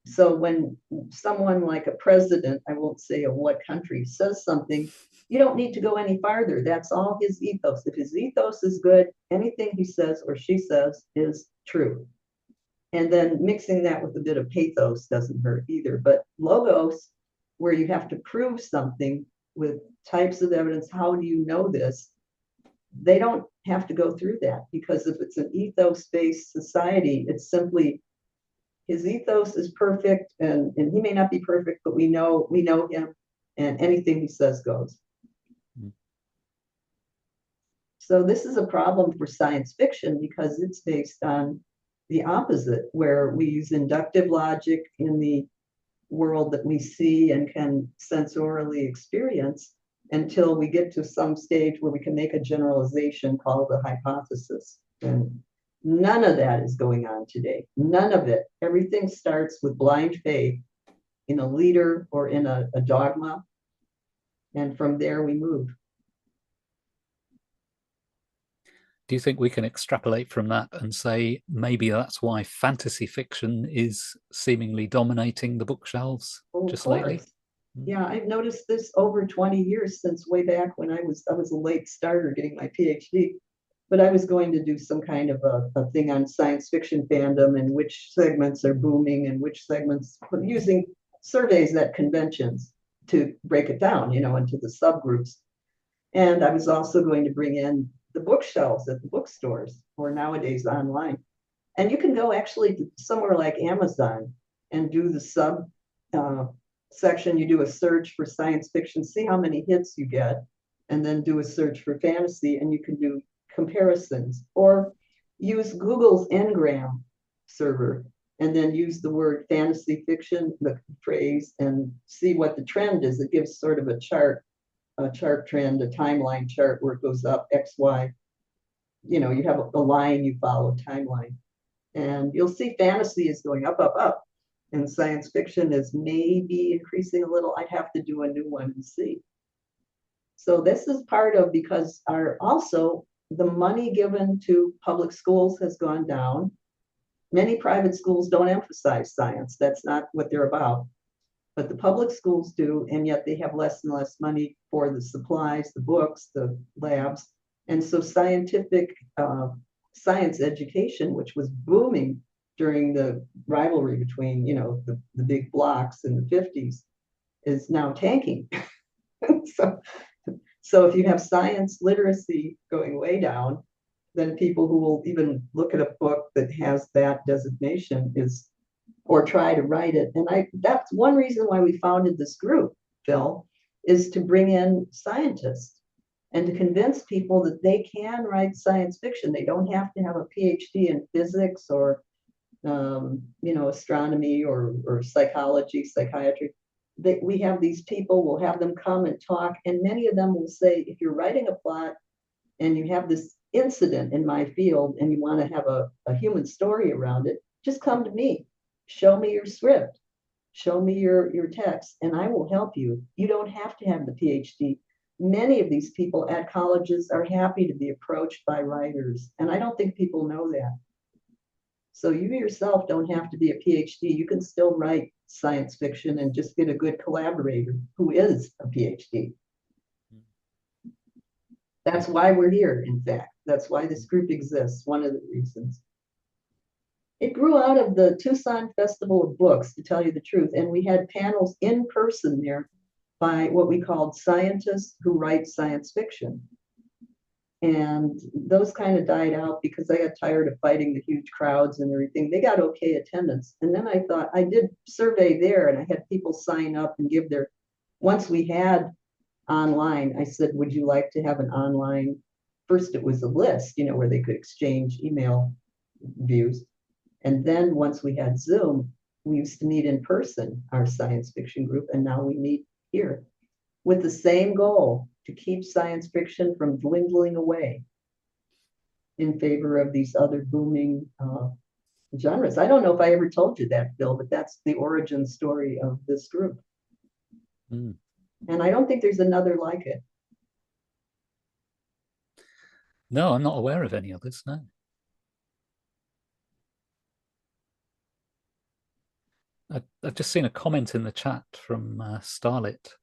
So when someone like a president, I won't say of what country, says something, you don't need to go any farther. That's all his ethos. If his ethos is good, anything he says or she says is true. And then mixing that with a bit of pathos doesn't hurt either. But logos, where you have to prove something with types of evidence, how do you know this? They don't have to go through that, because if it's an ethos-based society, it's simply his ethos is perfect, and he may not be perfect, but we know him, and anything he says goes. Mm-hmm. So this is a problem for science fiction, because it's based on the opposite, where we use inductive logic in the world that we see and can sensorially experience, until we get to some stage where we can make a generalization called a hypothesis. And none of that is going on today. None of it. Everything starts with blind faith in a leader or in a dogma. And from there we move. Do you think we can extrapolate from that and say maybe that's why fantasy fiction is seemingly dominating the bookshelves just lately? Yeah, I've noticed this over 20 years since way back when I was a late starter getting my PhD, but I was going to do some kind of a thing on science fiction fandom and which segments are booming and which segments using surveys at conventions to break it down, into the subgroups. And I was also going to bring in the bookshelves at the bookstores or nowadays online. And you can go actually to somewhere like Amazon and do the sub uh, section. You do a search for science fiction, see how many hits you get, and then do a search for fantasy, and you can do comparisons. Or use Google's Ngram server and then use the word fantasy fiction, the phrase, and see what the trend is. It gives sort of a chart trend, a timeline chart where it goes up X, Y. You have a line you follow, timeline. And you'll see fantasy is going up, up, up. And science fiction is maybe increasing a little. I'd have to do a new one and see. So this is part of because also the money given to public schools has gone down. Many private schools don't emphasize science. That's not what they're about. But the public schools do, and yet they have less and less money for the supplies, the books, the labs. And so science education, which was booming during the rivalry between, the big blocks in the 50s, is now tanking. so, so if you have science literacy going way down, then people who will even look at a book that has that designation or try to write it. And that's one reason why we founded this group, Phil, is to bring in scientists and to convince people that they can write science fiction. They don't have to have a PhD in physics or astronomy or psychology, psychiatry. We have these people, we'll have them come and talk, and many of them will say, if you're writing a plot and you have this incident in my field and you want to have a human story around it, just come to me. Show me your script. Show me your text, and I will help you. You don't have to have the PhD. Many of these people at colleges are happy to be approached by writers, and I don't think people know that. So you yourself don't have to be a PhD. You can still write science fiction and just get a good collaborator who is a PhD. That's why we're here, in fact. That's why this group exists, one of the reasons. It grew out of the Tucson Festival of Books, to tell you the truth, and we had panels in person there by what we called scientists who write science fiction. And those kind of died out because I got tired of fighting the huge crowds and everything. They got okay attendance. And then I thought, I did survey there and I had people sign up and give once we had online, I said, would you like to have an online? First, it was a list, where they could exchange email views. And then once we had Zoom, we used to meet in person, our science fiction group, and now we meet here with the same goal, to keep science fiction from dwindling away in favor of these other booming genres. I don't know if I ever told you that, Bill, but that's the origin story of this group. Mm. And I don't think there's another like it. No, I'm not aware of any others, no. I've just seen a comment in the chat from Starlit.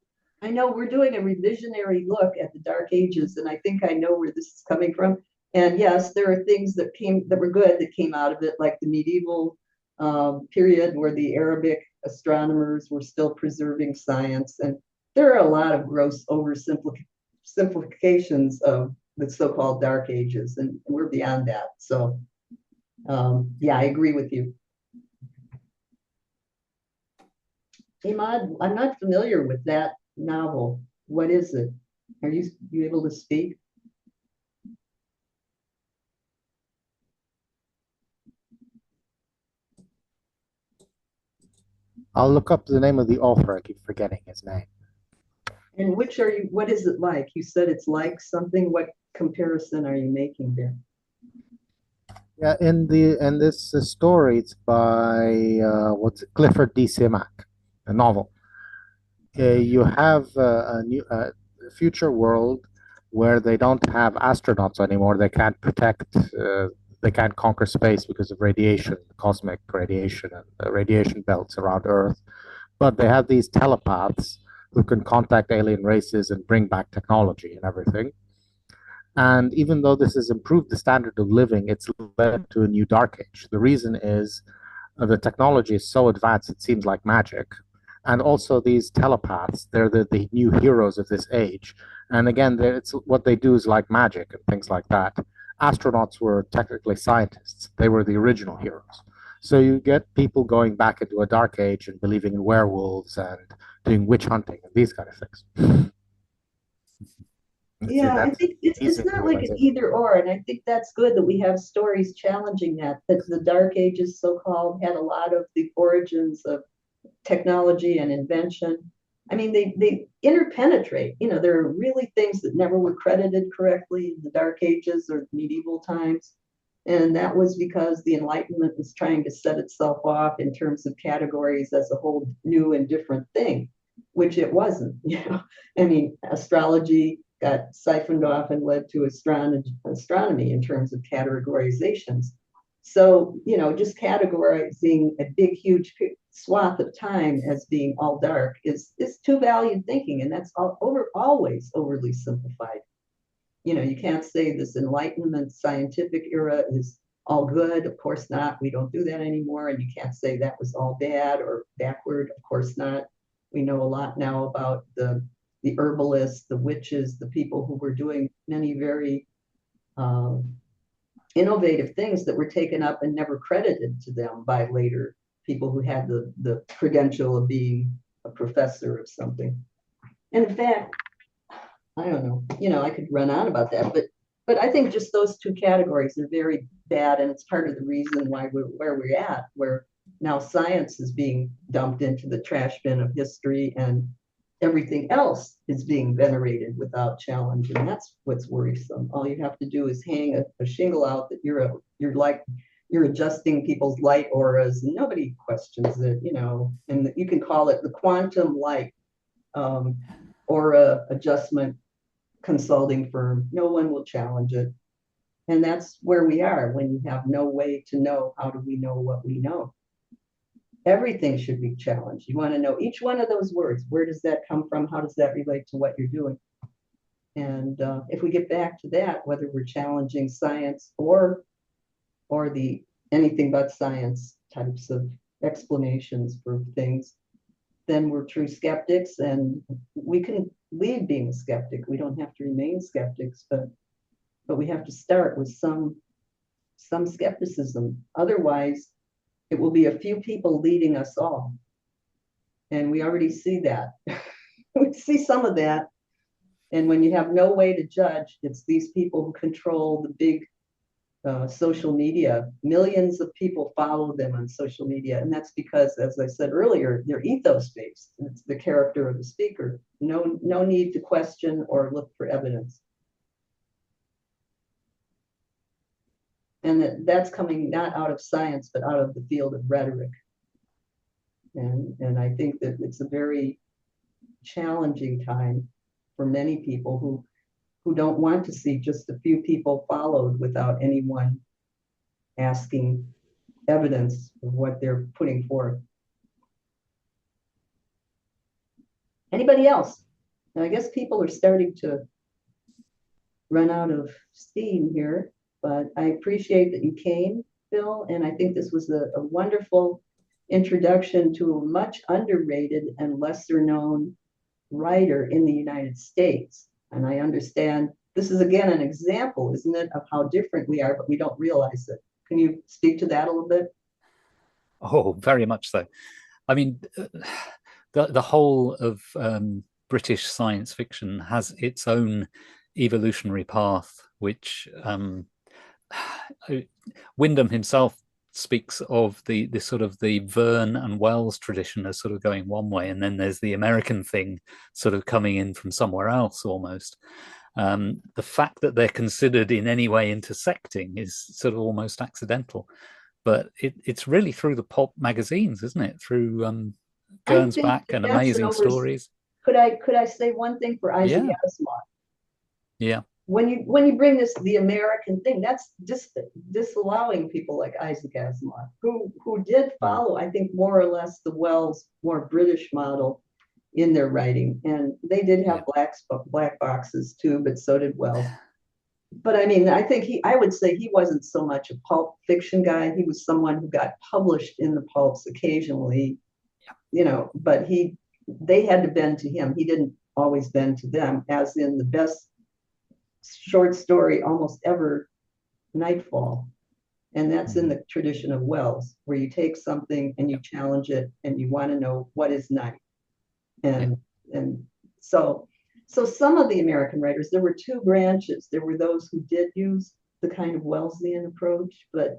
I know we're doing a revisionary look at the Dark Ages, and I think I know where this is coming from. And yes, there are things that were good that came out of it, like the medieval period where the Arabic astronomers were still preserving science. And there are a lot of gross oversimplifications of the so-called Dark Ages, and we're beyond that. So yeah, I agree with you. Imad, I'm not familiar with that novel. What is it? Are you able to speak? I'll look up the name of the author. I keep forgetting his name. And what is it like? You said it's like something. What comparison are you making there? Yeah, in this story, it's by Clifford D. Simak, a novel. You have a new future world where they don't have astronauts anymore. They can't they can't conquer space because of radiation, cosmic radiation, and the radiation belts around Earth. But they have these telepaths who can contact alien races and bring back technology and everything. And even though this has improved the standard of living, it's led to a new dark age. The reason is the technology is so advanced, it seems like magic. And also these telepaths, they're the new heroes of this age. And again, it's what they do is like magic and things like that. Astronauts were technically scientists. They were the original heroes. So you get people going back into a dark age and believing in werewolves and doing witch hunting and these kind of things. Yeah, I think it's not like an either or, and I think that's good that we have stories challenging that. That the Dark Ages, so-called, had a lot of the origins of technology and invention. I mean, they interpenetrate. You know, there are really things that never were credited correctly in the Dark Ages or medieval times, and that was because the Enlightenment was trying to set itself off in terms of categories as a whole new and different thing, which it wasn't. You know, I mean, astrology got siphoned off and led to astronomy in terms of categorizations. So, you know, just categorizing a big, huge swath of time as being all dark is too valued thinking, and that's always overly simplified. You know, you can't say this Enlightenment scientific era is all good. Of course not. We don't do that anymore. And you can't say that was all bad or backward. Of course not. We know a lot now about the herbalists, the witches, the people who were doing many very innovative things that were taken up and never credited to them by later people who had the credential of being a professor of something. And in fact, I don't know, you know, I could run on about that, but I think just those two categories are very bad, and it's part of the reason why we're where we're at, where now science is being dumped into the trash bin of history and everything else is being venerated without challenge, and that's what's worrisome. All you have to do is hang a shingle out that you're adjusting people's light auras, and nobody questions it, you know. And you can call it the quantum light aura adjustment consulting firm. No one will challenge it, and that's where we are when you have no way to know how do we know what we know. Everything should be challenged. You want to know each one of those words. Where does that come from? How does that relate to what you're doing? And if we get back to that, whether we're challenging science or the anything but science types of explanations for things, then we're true skeptics, and we can leave being a skeptic. We don't have to remain skeptics, but we have to start with some skepticism. Otherwise, it will be a few people leading us all. And we already see that. We see some of that. And when you have no way to judge, it's these people who control the big social media. Millions of people follow them on social media. And that's because, as I said earlier, they're ethos-based. It's the character of the speaker. No need to question or look for evidence. And that's coming not out of science, but out of the field of rhetoric. And I think that it's a very challenging time for many people who don't want to see just a few people followed without anyone asking evidence of what they're putting forth. Anybody else? Now, I guess people are starting to run out of steam here. But I appreciate that you came, Phil, and I think this was a wonderful introduction to a much underrated and lesser known writer in the United States. And I understand this is, again, an example, isn't it, of how different we are, but we don't realize it. Can you speak to that a little bit? Oh, very much so. I mean, the whole of British science fiction has its own evolutionary path, which Wyndham himself speaks of the sort of the Verne and Wells tradition as sort of going one way, and then there's the American thing sort of coming in from somewhere else almost. The fact that they're considered in any way intersecting is sort of almost accidental, but it's really through the pulp magazines, isn't it? Through Gernsback and Amazing Stories. Could I say one thing for Isaac Asimov? Yeah. When you bring the American thing, that's disallowing people like Isaac Asimov, who did follow, I think, more or less the Wells more British model in their writing. And they did have Yeah. black boxes too, but so did Wells. But I mean, I think I would say he wasn't so much a pulp fiction guy. He was someone who got published in the pulps occasionally, but they had to bend to him. He didn't always bend to them, as in the best short story almost ever, Nightfall. And that's in the tradition of Wells, where you take something and you challenge it and you want to know what is night. And so some of the American writers, there were two branches. There were those who did use the kind of Wellesian approach, but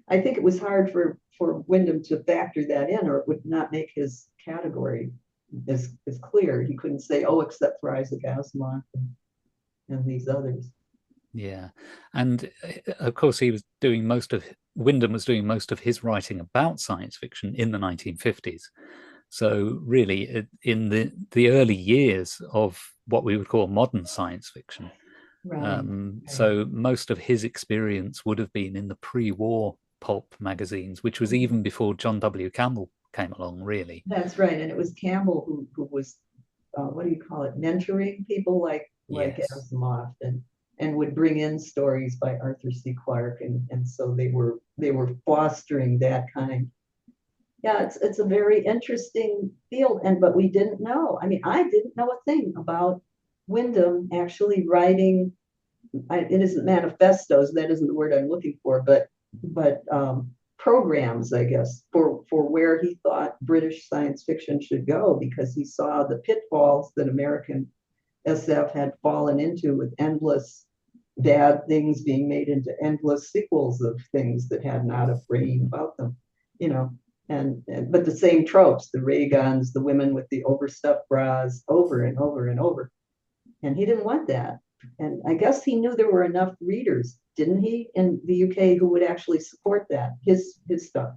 I think it was hard for Wyndham to factor that in, or it would not make his category as clear. He couldn't say, oh, except for Isaac Asimov and these others. Yeah, and of course Wyndham was doing most of his writing about science fiction in the 1950s. So really, in the early years of what we would call modern science fiction. Right. So most of his experience would have been in the pre-war pulp magazines, which was even before John W. Campbell came along, really. That's right. And it was Campbell who was, what do you call it, mentoring people like Yes. Asimov, and would bring in stories by Arthur C. Clarke. And so they were fostering that kind. Yeah, it's a very interesting field. But we didn't know. I mean, I didn't know a thing about Wyndham actually writing. It isn't manifestos. That isn't the word I'm looking for, but programs, I guess, for where he thought British science fiction should go, because he saw the pitfalls that American SF had fallen into, with endless bad things being made into endless sequels of things that had not a brain about them, but the same tropes, the ray guns, the women with the overstuffed bras, over and over and over. And he didn't want that. And I guess he knew there were enough readers, didn't he, in the UK, who would actually support that, his stuff.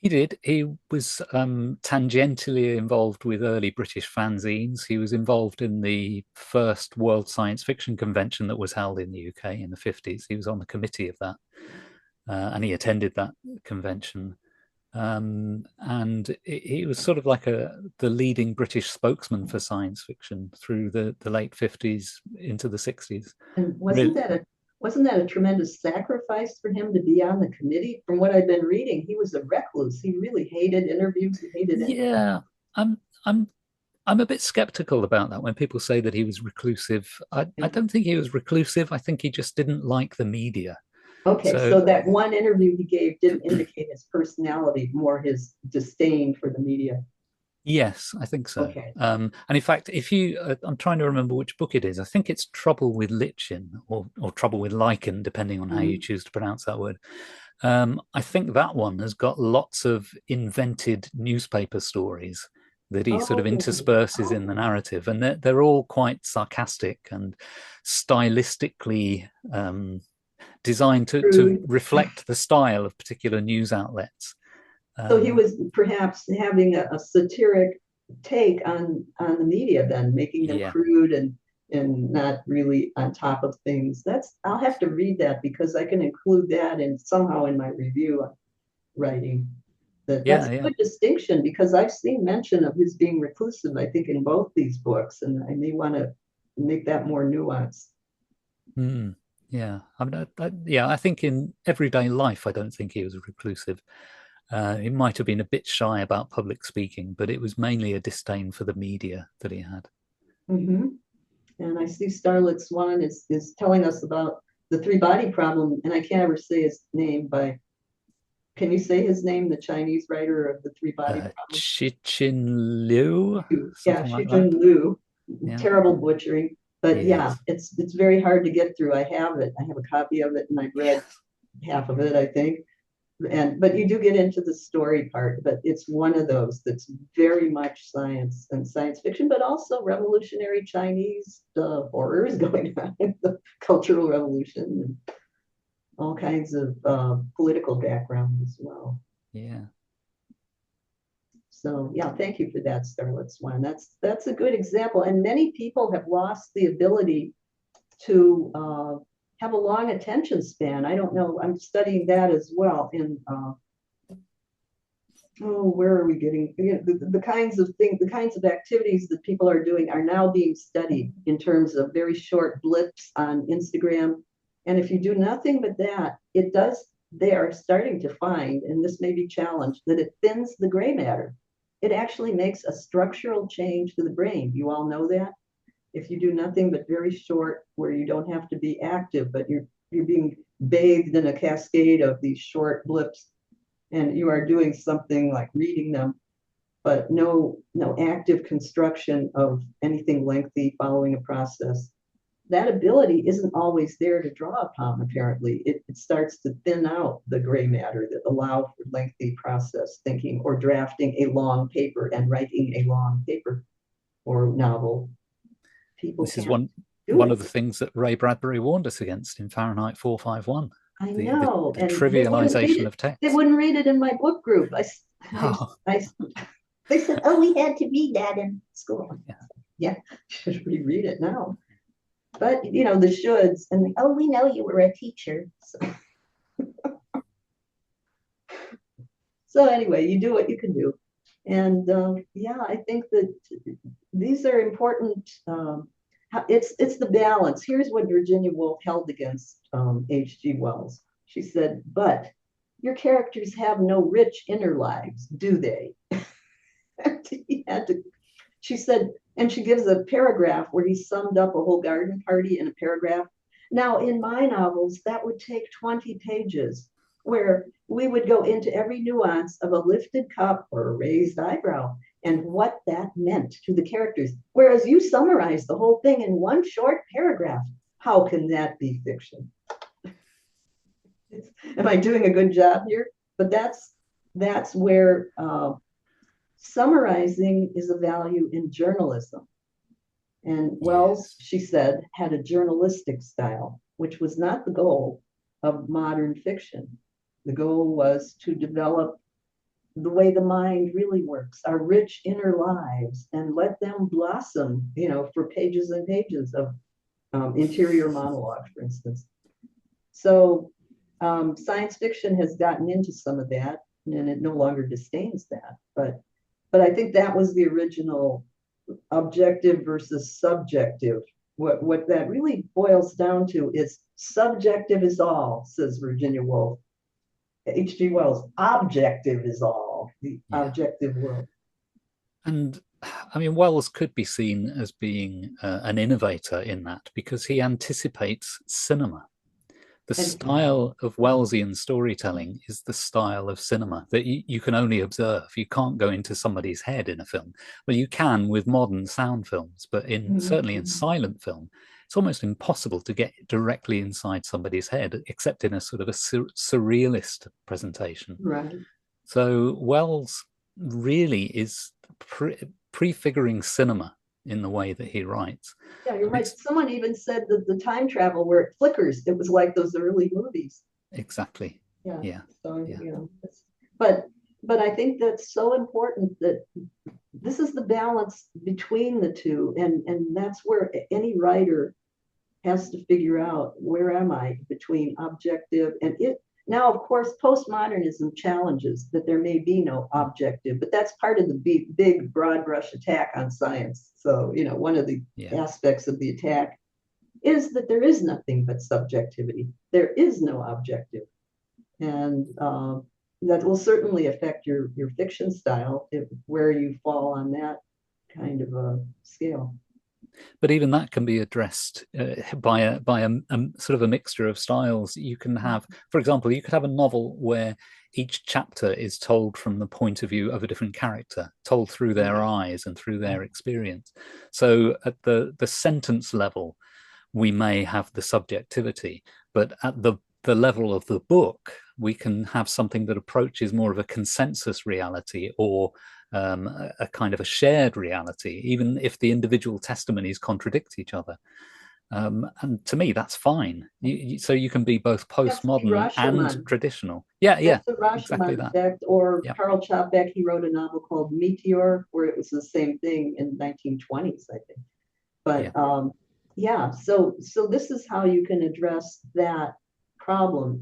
He did. He was tangentially involved with early British fanzines. He was involved in the first World Science Fiction Convention that was held in the UK in the 50s. He was on the committee of that, and he attended that convention. And he was sort of like the leading British spokesman for science fiction through the late 50s into the 60s. And wasn't that a tremendous sacrifice for him to be on the committee? From what I've been reading, he was a recluse. He really hated interviews. He hated it. Yeah, I'm a bit skeptical about that when people say that he was reclusive. I don't think he was reclusive. I think he just didn't like the media. Okay, so that one interview he gave didn't indicate his personality, more his disdain for the media. Yes, I think so. Okay. And in fact, I'm trying to remember which book it is. I think it's Trouble with Lichen or Trouble with Lichen, depending on how you choose to pronounce that word. I think that one has got lots of invented newspaper stories that he sort of intersperses in the narrative, and they're all quite sarcastic and stylistically designed to reflect the style of particular news outlets. So he was perhaps having a satiric take on the media, then making them crude and not really on top of things. I'll have to read that, because I can include that somehow in my review writing. That's a good distinction, because I've seen mention of his being reclusive, I think, in both these books, and I may want to make that more nuanced. Yeah, I mean, I think in everyday life, I don't think he was reclusive. He might have been a bit shy about public speaking, but it was mainly a disdain for the media that he had. And I see Starlit Swan is telling us about the three-body problem, and I can't ever say his name. Can you say his name, the Chinese writer of the three-body problem? Cixin Liu? Yeah, Cixin Liu. Terrible butchering. But it's very hard to get through. I have it. I have a copy of it, and I've read half of it, I think. But you do get into the story part, but it's one of those that's very much science and science fiction, but also revolutionary Chinese horrors going on, the Cultural Revolution, and all kinds of political background as well. Yeah. So thank you for that, Starlit Swan. That's a good example. And many people have lost the ability to have a long attention span. I don't know. I'm studying that as well in oh, where are we getting, the kinds of things, the kinds of activities that people are doing are now being studied in terms of very short blips on Instagram. And if you do nothing but that, they are starting to find, and this may be challenged, that it thins the gray matter. It actually makes a structural change to the brain. You all know that? If you do nothing but very short, where you don't have to be active, but you're being bathed in a cascade of these short blips, and you are doing something like reading them, but no active construction of anything lengthy following a process. That ability isn't always there to draw upon, apparently. It starts to thin out the gray matter that allow for lengthy process thinking or drafting a long paper and writing a long paper or novel. People This is can't do one it. of the things that Ray Bradbury warned us against in Fahrenheit 451. I know, The and they wouldn't read trivialization it. of text. They wouldn't read it in my book group. Oh, They said, "Oh, we had to read that in school." Yeah. Yeah, should reread it now. But the shoulds and oh, we know you were a teacher. So anyway, you do what you can do, and yeah, I think that these are important. It's the balance. Here's what Virginia Woolf held against H.G. Wells. She said, "But your characters have no rich inner lives, do they?" He had to. She said, and she gives a paragraph where he summed up a whole garden party in a paragraph. Now, in my novels, that would take 20 pages, where we would go into every nuance of a lifted cup or a raised eyebrow and what that meant to the characters. Whereas you summarize the whole thing in one short paragraph. How can that be fiction? Am I doing a good job here? But that's where summarizing is a value in journalism. And Wells, she said, had a journalistic style, which was not the goal of modern fiction. The goal was to develop the way the mind really works, our rich inner lives, and let them blossom, for pages and pages of interior monologue, for instance. So science fiction has gotten into some of that, and it no longer disdains that. But I think that was the original objective versus subjective. What that really boils down to is subjective is all, says Virginia Woolf. H.G. Wells, objective is all, the objective world. And I mean, Wells could be seen as being an innovator in that because he anticipates cinema. The style of Wellesian storytelling is the style of cinema that you can only observe. You can't go into somebody's head in a film. Well, you can with modern sound films, but certainly in silent film, it's almost impossible to get directly inside somebody's head, except in a sort of a surrealist presentation. Right. So Wells really is prefiguring cinema in the way that he writes. Yeah, you're right. Someone even said that the time travel where it flickers, it was like those early movies. Exactly. Yeah. So, but I think that's so important that this is the balance between the two. And that's where any writer has to figure out, where am I between objective and it. Now, of course, postmodernism challenges that there may be no objective, but that's part of the big broad brush attack on science. So, one of the aspects of the attack is that there is nothing but subjectivity. There is no objective. And that will certainly affect your fiction style, where you fall on that kind of a scale. But even that can be addressed by a sort of a mixture of styles. You can have, for example, you could have a novel where each chapter is told from the point of view of a different character, told through their eyes and through their experience. So at the sentence level, we may have the subjectivity, but at the level of the book, we can have something that approaches more of a consensus reality or a kind of a shared reality, even if the individual testimonies contradict each other. And to me, that's fine. So you can be both postmodern and traditional. That's the Rashomon exactly that. effect. Or Karl Čapek, he wrote a novel called Meteor, where it was the same thing in the 1920s, I think. But so this is how you can address that problem.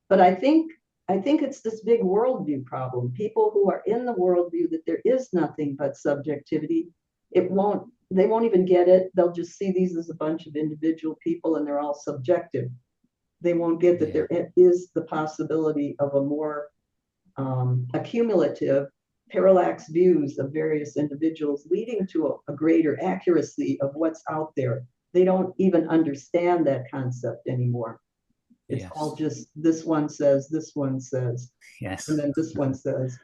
But I think I think it's this big worldview problem. People who are in the worldview that there is nothing but subjectivity, they won't even get it. They'll just see these as a bunch of individual people and they're all subjective. They won't get that there is the possibility of a more accumulative parallax views of various individuals leading to a greater accuracy of what's out there. They don't even understand that concept anymore. It's all just this one says, Yes. and then this one says.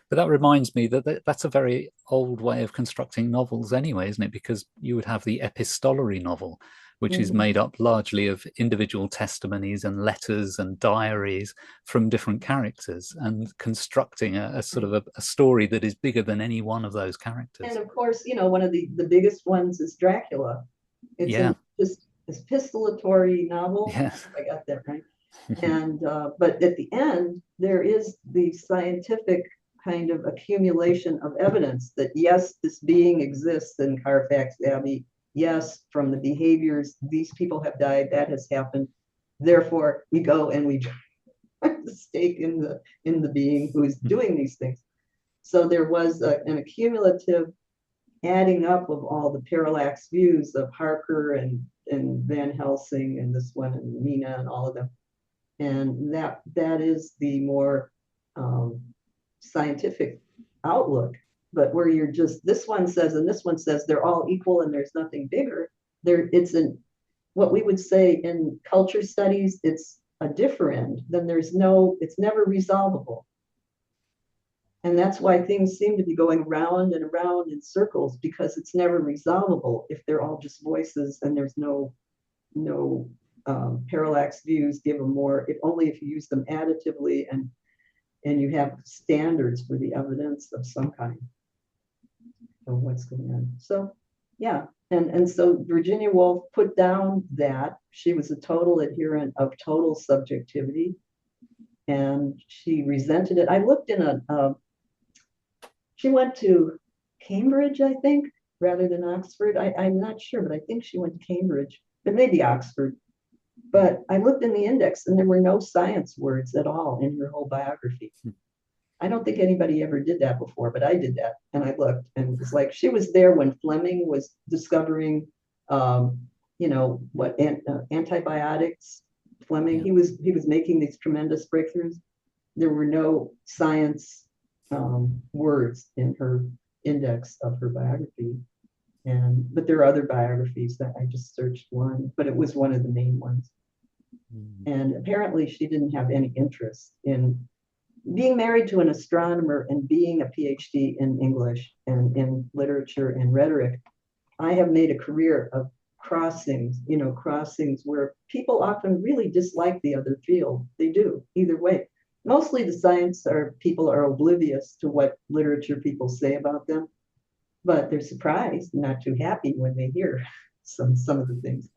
But that reminds me that that's a very old way of constructing novels anyway, isn't it? Because you would have the epistolary novel, which is made up largely of individual testimonies and letters and diaries from different characters, and constructing a sort of a story that is bigger than any one of those characters. And of course, one of the biggest ones is Dracula. It's just epistolatory novel. Yes. I got that right. And but at the end, there is the scientific kind of accumulation of evidence that yes, this being exists in Carfax Abbey. Yes, from the behaviors, these people have died, that has happened. Therefore, we go and we drive the stake in the being who is doing these things. So there was an accumulative adding up of all the parallax views of Harker and Van Helsing and this one and Mina and all of them. And that is the more scientific outlook. But where you're just, this one says and this one says they're all equal and there's nothing bigger, it's what we would say in culture studies, it's a differend, then it's never resolvable. And that's why things seem to be going round and around in circles, because it's never resolvable if they're all just voices and there's no parallax views give them more, if only if you use them additively and you have standards for the evidence of some kind of what's going on. So yeah, and so Virginia Woolf put down that she was a total adherent of total subjectivity, and she resented it. I looked in she went to Cambridge, I think, rather than Oxford. I'm not sure, but I think she went to Cambridge, but maybe Oxford. But I looked in the index and there were no science words at all in her whole biography. I don't think anybody ever did that before, but I did that. And I looked and it was like, she was there when Fleming was discovering, antibiotics. Fleming, he was making these tremendous breakthroughs. There were no science words in her index of her biography. But there are other biographies that I just searched one, but it was one of the main ones. And apparently she didn't have any interest in being married to an astronomer and being a PhD in English and in literature and rhetoric. I have made a career of crossings where people often really dislike the other field. They do, either way. Mostly the science people are oblivious to what literature people say about them, but they're surprised, not too happy when they hear some of the things.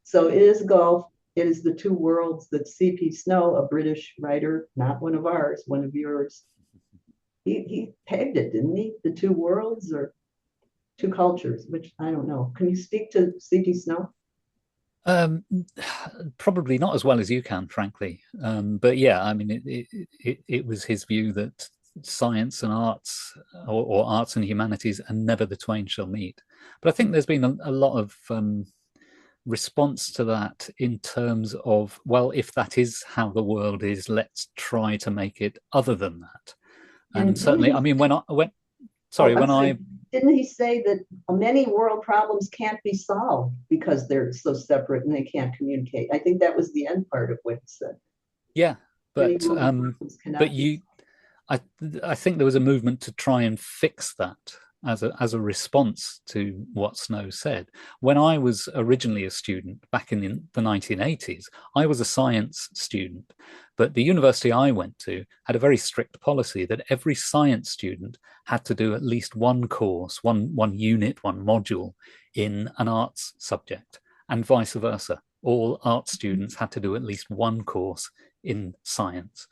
So it is golf. It is the two worlds that C.P. Snow, a British writer, not one of ours, one of yours, he pegged it, didn't he? The two worlds or two cultures, which I don't know. Can you speak to C.P. Snow? Probably not as well as you can, frankly. But yeah, I mean, it was his view that science and arts, or arts and humanities, and never the twain shall meet. But I think there's been a lot of response to that in terms of, well, if that is how the world is, let's try to make it other than that. And certainly, I mean, didn't he say that many world problems can't be solved because they're so separate and they can't communicate? I think that was the end part of what he said. Yeah, but I think there was a movement to try and fix that as a response to what Snow said. When I was originally a student back in the 1980s, I was a science student, but the university I went to had a very strict policy that every science student had to do at least one course, one unit, one module in an arts subject, and vice versa. All art students had to do at least one course in science.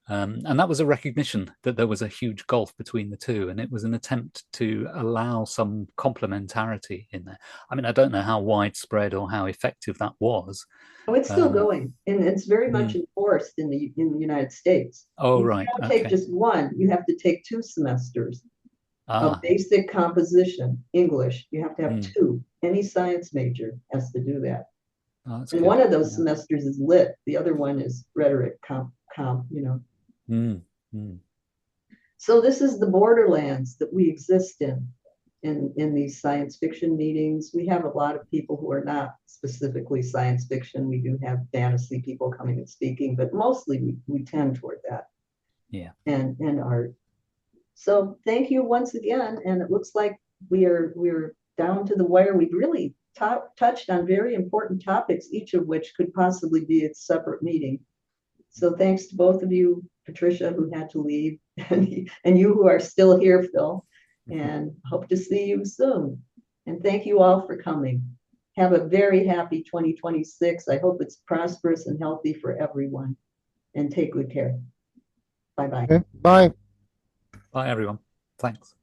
And that was a recognition that there was a huge gulf between the two, and it was an attempt to allow some complementarity in there. I mean, I don't know how widespread or how effective that was. Oh, it's still Um, going, and it's very much mm. enforced in the United States. Oh, You right. don't take Okay. just one, you have to take 2 semesters of Ah, basic composition, English. You have to have mm. 2. Any science major has to do that. Oh, that's And good. one of those Yeah. semesters is lit, the other one is rhetoric comp, you know. Mm. Mm. So this is the borderlands that we exist in these science fiction meetings. We have a lot of people who are not specifically science fiction. We do have fantasy people coming and speaking, but mostly we tend toward that. Yeah. And art. So thank you once again. And it looks like we're down to the wire. We've really touched on very important topics, each of which could possibly be a separate meeting. So thanks to both of you, Patricia, who had to leave, and you who are still here, Phil, and hope to see you soon. And thank you all for coming. Have a very happy 2026. I hope it's prosperous and healthy for everyone. And take good care. Bye-bye. Okay, bye. Bye, everyone. Thanks.